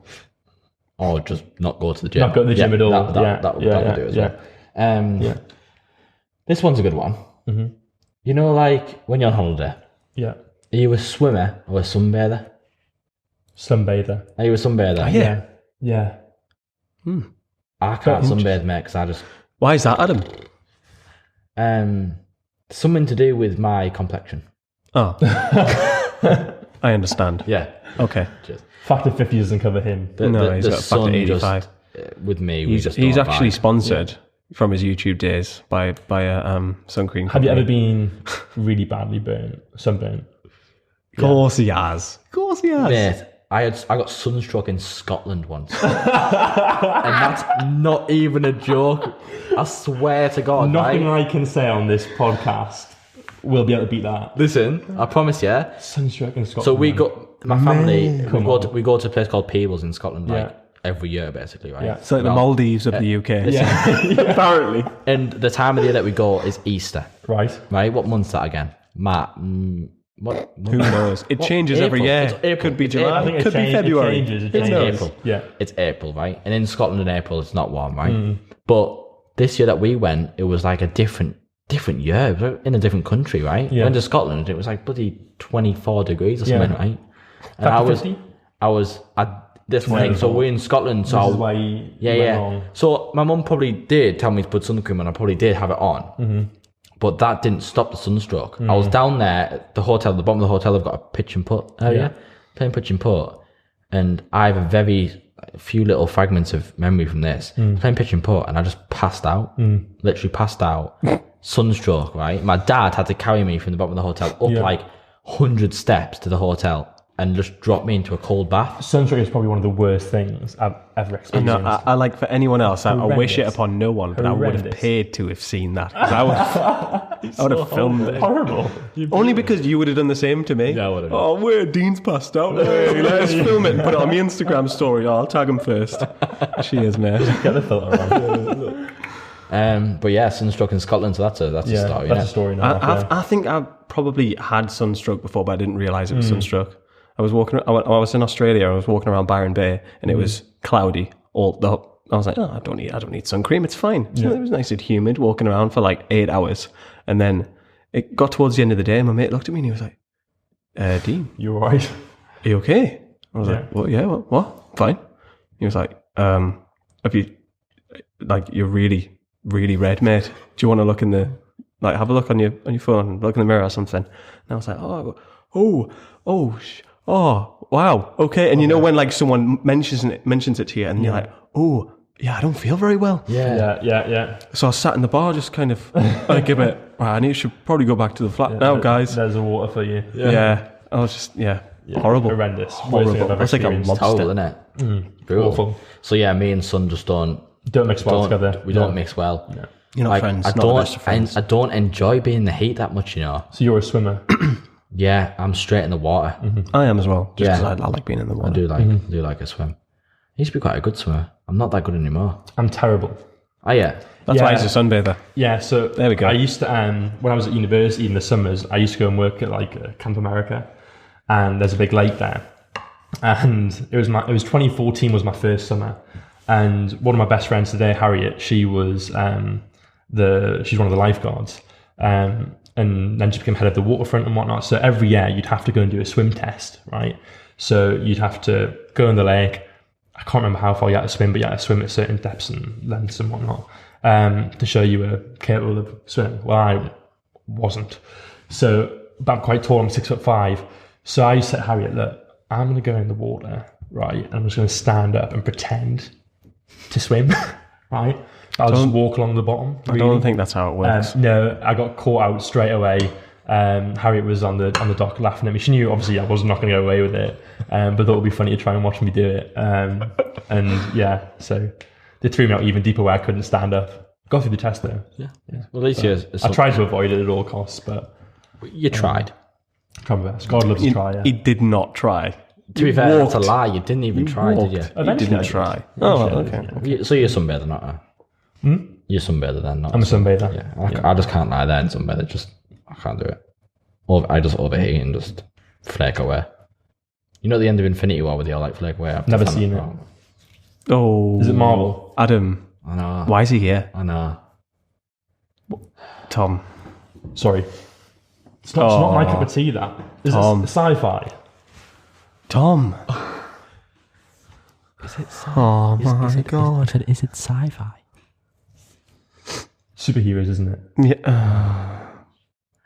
Or just not go to the gym. Not go to the gym at all. That would do as well. yeah. This one's a good one. Mhm. You know, like when you're on holiday, Yeah. are you a swimmer or a sunbather? Sunbather. Are you a sunbather? Yeah. Yeah. I can't Very sunbathe, mate, because I just Why is that, Adam? something to do with my complexion. Oh. I understand. Yeah. Okay. Just Factor 50 doesn't cover him. No, he's got a factor 85. Just, with me, we just He's don't actually vibe. sponsored from his YouTube days by a sun cream Have you company. ever been really badly sunburned? Of course he has. Of course he has. Mate, I got sunstroke in Scotland once, and that's not even a joke. I swear to God. Nothing right? I can say on this podcast will be able to beat that. Listen, I promise you. Sunstroke in Scotland. So we man. got my family. Come We go to a place called Peebles in Scotland, like Yeah. every year, basically, right? Yeah. It's like the Maldives of the UK. Apparently. And the time of the year that we go is Easter, Right. right? What month's that again? What? Who knows? It changes every April. year. It's April. Could be It's July. April. I think Could be February. It changes. It It's changes. April. Yeah. It's April, right? And in Scotland in April, it's not warm, right? But this year that we went, it was like a different year. It was in a different country, right? We Yeah. went to Scotland, and it was like bloody 24 degrees or something, Yeah. right? And Factor 50? this thing. So we're in Scotland, so This is why you went wrong. So my mum probably did tell me to put sun cream on. I probably did have it on. Mm-hmm. But that didn't stop the sunstroke. I was down there at the hotel, the bottom of the hotel, they've got a pitch and putt area, playing pitch and putt. And I have a few little fragments of memory from this. I was playing pitch and putt, and I just passed out. Literally passed out. Sunstroke, right? My dad had to carry me from the bottom of the hotel up like 100 steps to the hotel and just drop me into a cold bath. Sunstroke is probably one of the worst things I've ever experienced. No, I like for anyone else. I wish it Horrendous. upon no one, but I would have Horrendous. paid to have seen that. 'Cause I would have filmed it. Horrible. Only because you would have done the same to me. Yeah, I would have. Oh, wait, Dean's passed out. Hey, let's film it and put it on my Instagram story. Oh, I'll tag him first. Cheers, mate. Get the filter on. But yeah, sunstroke in Scotland, so that's a story. That's innit? a story now. I think I probably had sunstroke before, but I didn't realise it was sunstroke. I was was in Australia. I was walking around Byron Bay, and it was cloudy. I was like, oh, I don't need sun cream. It's fine. So it was nice and humid. Walking around for like 8 hours, and then it got towards the end of the day. And my mate looked at me and he was like, "Dean, You're right. are you okay?" I was Yeah. like, "Well, yeah, what? Fine." He was like, "Have you you're really, really red, mate? Do you want to look in the have a look on your phone, look in the mirror or something?" And I was like, "Oh, wow, okay." And you know when like someone mentions it to you, and you're like, "Oh, yeah, I don't feel very well." Yeah. So I sat in the bar, just kind of like a bit. Right, should probably go back to the flat now, guys. There's a water for you. Yeah. I was just horrible. Horrendous. Worst Horrible. thing I've ever That's like a experienced. lobster. Horrible, isn't it? Brutal. Awful. So yeah, me and son just don't Don't mix well together. we don't mix well. No. You're not Like, friends. I not the don't best of friends. I don't enjoy being in the heat that much, you know. So you're a swimmer. Yeah, I'm straight in the water. I am as well. Just Yeah. because I like being in the I water. do like a swim. I used to be quite a good swimmer. I'm not that good anymore. I'm terrible. Oh yeah. That's why Yeah. he's a sunbather. Yeah, so There we go. I used to, when I was at university in the summers, I used to go and work at like Camp America, and there's a big lake there. And it was 2014 was my first summer, and one of my best friends today, Harriet, she was she's one of the lifeguards, and then she became head of the waterfront and whatnot. So every year you'd have to go and do a swim test, right? So you'd have to go in the lake. I can't remember how far you had to swim, but you had to swim at certain depths and lengths and whatnot to show you were capable of swimming. Well, I wasn't. So, but I'm quite tall. I'm 6'5". So I used to say, Harriet, look, I'm going to go in the water, right? And I'm just going to stand up and pretend to swim, right? I'll just walk along the bottom. I don't think that's how it works. No, I got caught out straight away. Harriet was on the dock laughing at me. She knew obviously I was not going to go away with it, but thought it would be funny to try and watch me do it. And yeah, so they threw me out even deeper where I couldn't stand up. Got through the test though. Yeah. Well, at least I tried to avoid it at all costs, but you tried. tried my best. God loves a try. Yeah. He did not try. To be fair, that's a lie. You didn't even try, did you? He Eventually didn't I did. try. Oh, well, okay. So you're a sunbather, not a... You're a sunbather then, not I'm a sunbather. Yeah, I just can't lie there in sunbather. Just, I can't do it. I just overheat and just flake away. You know at the end of Infinity War where they all like flake away? Never seen it. Oh. Is it Marvel? Adam, I know. why is he here? I know. Tom. Sorry. It's not my cup of tea, that. Is Tom. it sci-fi? Tom. Is it Oh my God. Is it sci-fi? Superheroes, isn't it? Yeah.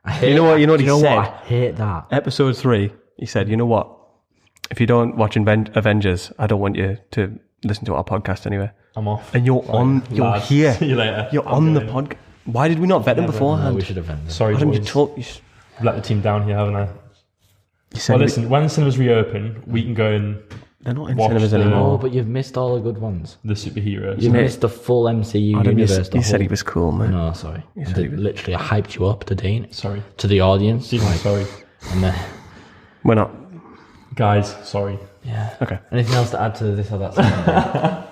I hate You know what he that. said? I hate that. Episode 3, he said, you know what? If you don't watch Avengers, I don't want you to listen to our podcast anyway. I'm off. And you're Lads, here. See you later. You're I'm on the going. podcast. Why did we not vet him No, beforehand? we should have ended. Sorry, Why didn't you boys. talk? Let the team down here, haven't I? You said Well, listen, when cinemas reopen, we can go and they're not in watch cinemas the- Oh, anymore. but you've missed all the good ones. the superheroes. You missed the full MCU Adam, universe. he said he was cool, man. No, sorry. said he was- Literally, I hyped you up to Dean. Sorry. To the audience. Sorry. And then, We're not. Guys, sorry. yeah. Okay. Anything else to add to this or that?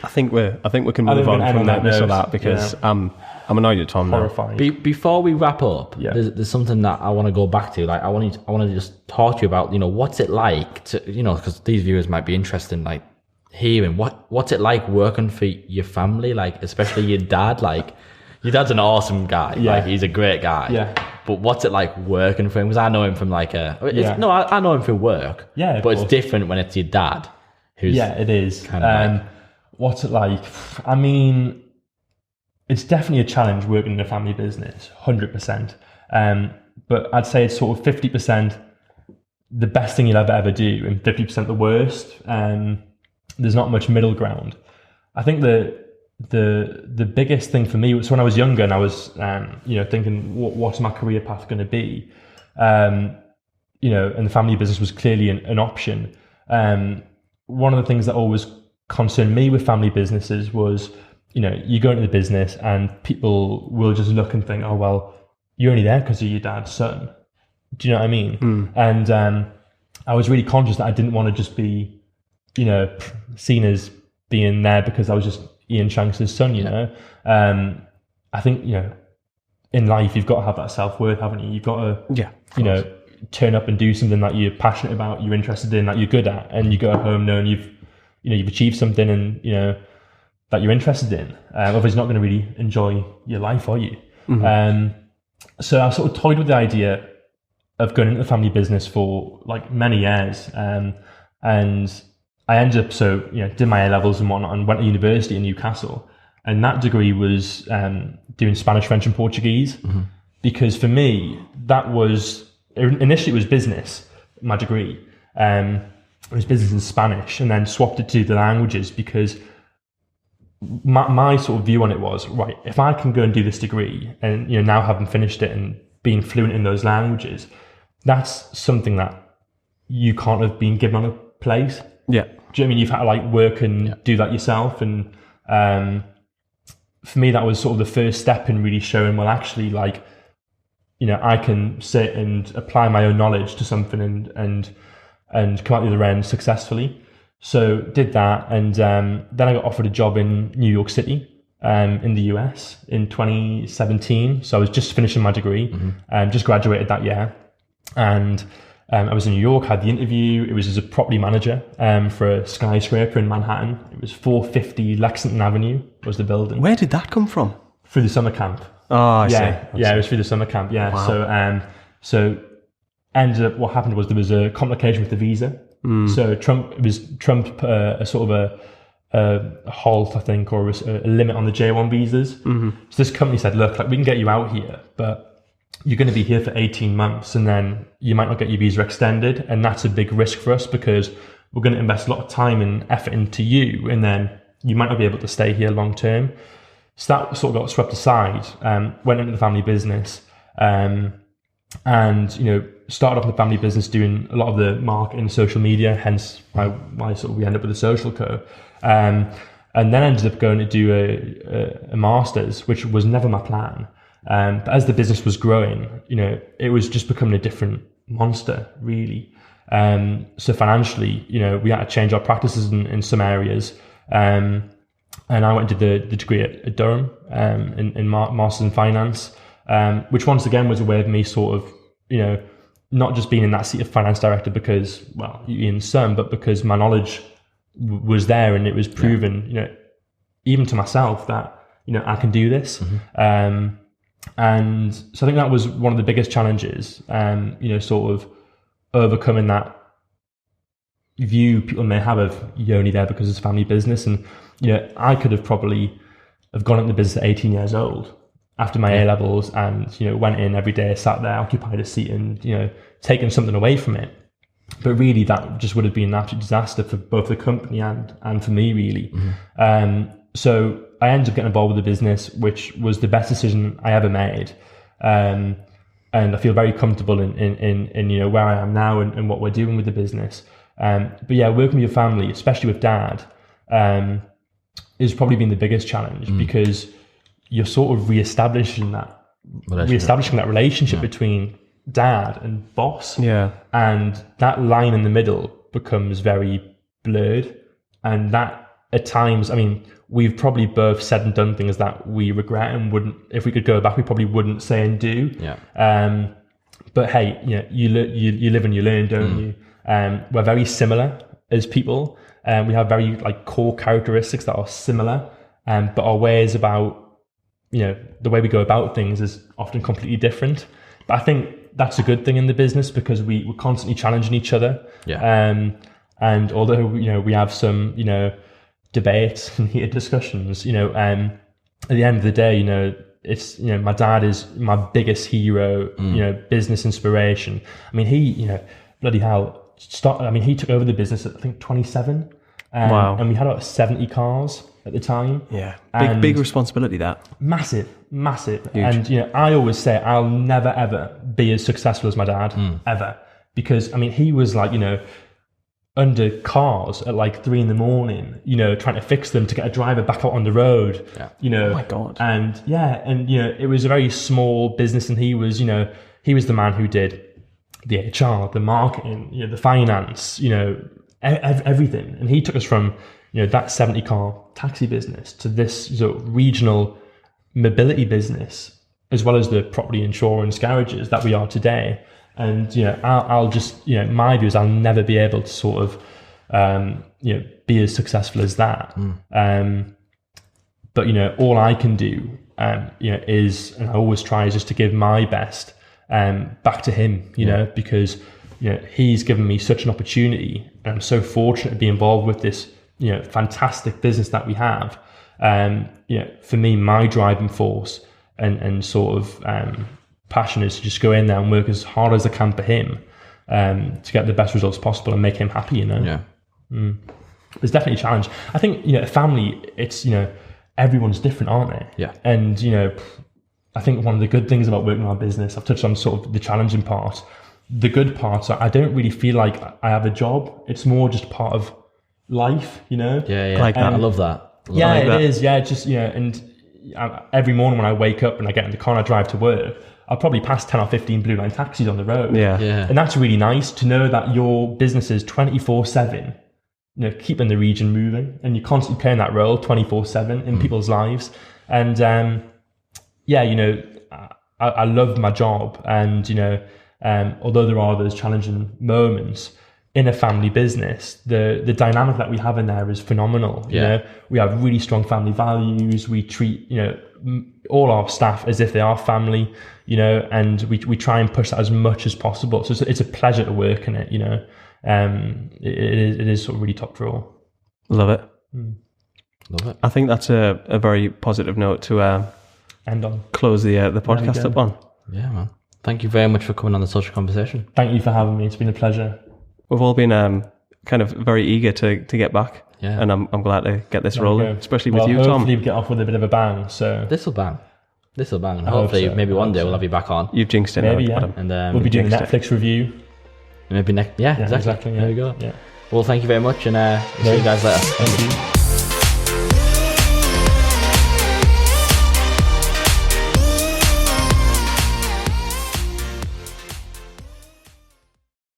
I think we can I move think on we can end from on that that this or note. that because I'm annoyed at Tom now. Horrifying. Before we wrap up, Yeah. there's something that I want to go back to. Like, I want to just talk to you about, what's it like to, because these viewers might be interested in like hearing what's it like working for your family, like especially your dad. Like, your dad's an awesome guy. Yeah. Like, he's a great guy. Yeah. But what's it like working for him? Because I know him from like Yeah. I know him through work. Yeah, of but it's course. different when it's your dad. Who's Yeah, it is. kind of like- What's it like? I mean, it's definitely a challenge working in a family business, 100%. But I'd say it's sort of 50% the best thing you'll ever do and 50% the worst. There's not much middle ground. I think the biggest thing for me was when I was younger and I was thinking what's my career path going to be, and the family business was clearly an option. One of the things that always concerned me with family businesses was, you go into the business and people will just look and think, oh, well, you're only there because you're your dad's son. Do you know what I mean? And I was really conscious that I didn't want to just be, seen as being there because I was just Ian Shanks' son, I think, in life, you've got to have that self-worth, haven't you? You've got to, turn up and do something that you're passionate about, you're interested in, that you're good at, and you go home knowing you've achieved something and, that you're interested in. Otherwise, you're not going to really enjoy your life, are you? So I sort of toyed with the idea of going into the family business for like many years. And I ended up, did my A-levels and whatnot and went to university in Newcastle. And that degree was doing Spanish, French and Portuguese. Because for me, initially it was business, my degree. It was business in Spanish and then swapped it to the languages because my sort of view on it was, right, if I can go and do this degree and, now having finished it and being fluent in those languages, that's something that you can't have been given on a plate. Yeah. Do you know what I mean? You've had to like work and do that yourself. And for me, that was sort of the first step in really showing, well, actually, like, you know, I can sit and apply my own knowledge to something and come out the other end successfully. So did that. And then I got offered a job in New York City, in the US in 2017. So I was just finishing my degree, just graduated that year. And I was in New York, had the interview. It was as a property manager for a skyscraper in Manhattan. It was 450 Lexington Avenue was the building. Where did that come from? Through the summer camp. Oh, I see. Yeah, it was through the summer camp. Yeah. Wow. So ended up, what happened was there was a complication with the visa. So Trump a sort of a halt, I think, or a limit on the J1 visas. So this company said, look, like, we can get you out here, but you're going to be here for 18 months and then you might not get your visa extended. And that's a big risk for us because we're going to invest a lot of time and effort into you and then you might not be able to stay here long term. So that sort of got swept aside, went into the family business, and, you know, started off in the family business doing a lot of the marketing, social media, hence why sort of we end up with the Social Co. And then ended up going to do a master's, which was never my plan. But as the business was growing, you know, it was just becoming a different monster, really. So financially, you know, we had to change our practices in some areas. And I went to the degree at Durham in Masters in Finance, which once again was a way of me sort of, you know, not just being in that seat of finance director because, well, in some, but because my knowledge was there and it was proven, you know, even to myself that, you know, I can do this. And so I think that was one of the biggest challenges, you know, sort of overcoming that view people may have of you're only there because it's a family business. And, you know, I could have probably have gone into the business at 18 years old after my A-levels and, you know, went in every day, sat there, occupied a seat and, you know, taken something away from it. But really that just would have been an absolute disaster for both the company and for me, really. So I ended up getting involved with the business, which was the best decision I ever made. And I feel very comfortable in you know, where I am now and what we're doing with the business. But yeah, working with your family, especially with dad, has probably been the biggest challenge because you're sort of reestablishing that relationship between dad and boss. Yeah. And that line in the middle becomes very blurred. And that at times, I mean, we've probably both said and done things that we regret and wouldn't, if we could go back, we probably wouldn't say and do. Yeah. But hey, you know, you live and you learn, don't you? We're very similar as people. We have very like core characteristics that are similar, but our ways about, you know, the way we go about things is often completely different. But I think that's a good thing in the business because we're constantly challenging each other. Yeah. And although, you know, we have some, you know, debates and heated discussions, you know, at the end of the day, you know, it's, you know, my dad is my biggest hero, you know, business inspiration. I mean, he, you know, bloody hell, he took over the business at, I think, 27. Wow. And we had about 70 cars at the time. Yeah. Big responsibility, that. Massive. Huge. And, you know, I always say I'll never, ever be as successful as my dad, ever. Because, I mean, he was like, you know, under cars at like 3 a.m, you know, trying to fix them to get a driver back out on the road, you know. Oh my God. And yeah, and, you know, it was a very small business and he was, you know, he was the man who did the HR, the marketing, you know, the finance, you know, everything. And he took us from, you know, that 70-car taxi business to this sort of regional mobility business, as well as the property insurance garages that we are today. And, you know, I'll just, you know, my view is I'll never be able to sort of, you know, be as successful as that. But, you know, all I can do, you know, is, and I always try, is just to give my best back to him, you know, because, you know, he's given me such an opportunity. And I'm so fortunate to be involved with this, you know, fantastic business that we have. You know, for me, my driving force and sort of passion is to just go in there and work as hard as I can for him to get the best results possible and make him happy, you know. Yeah. It's definitely a challenge. I think, you know, family, it's, you know, everyone's different, aren't they? Yeah. And, you know, I think one of the good things about working on our business, I've touched on sort of the challenging part, the good parts are I don't really feel like I have a job. It's more just part of life, you know? Yeah. Like that. I love that. Yeah, like that. it is. Yeah, it's just, and every morning when I wake up and I get in the car and I drive to work, I'll probably pass 10 or 15 Blue Line taxis on the road. Yeah. And that's really nice to know that your business is 24/7, keeping the region moving, and you're constantly playing that role 24/7 in people's lives. And I love my job, and although there are those challenging moments in a family business, the dynamic that we have in there is phenomenal. We have really strong family values. We treat all our staff as if they are family, and we try and push that as much as possible. So it's a pleasure to work in it. It is sort of really top drawer. Love it. Love it. I think that's a very positive note to End on. close the podcast up on. Yeah, man. Thank you very much for coming on the Social Conversation. Thank you for having me. It's been a pleasure. We've all been kind of very eager to get back. Yeah. And I'm glad to get this rolling, There you go. especially with you, Tom. Hopefully we get off with a bit of a bang. So This'll bang. And I hope hopefully so. maybe I one hope day so. we'll have you back on. You've jinxed it Maybe, now, yeah. Adam. And we'll be doing a next Netflix review. maybe next. Yeah, exactly. Yeah. There we go. Yeah. Well, thank you very much, and we'll see you guys later. Thank you.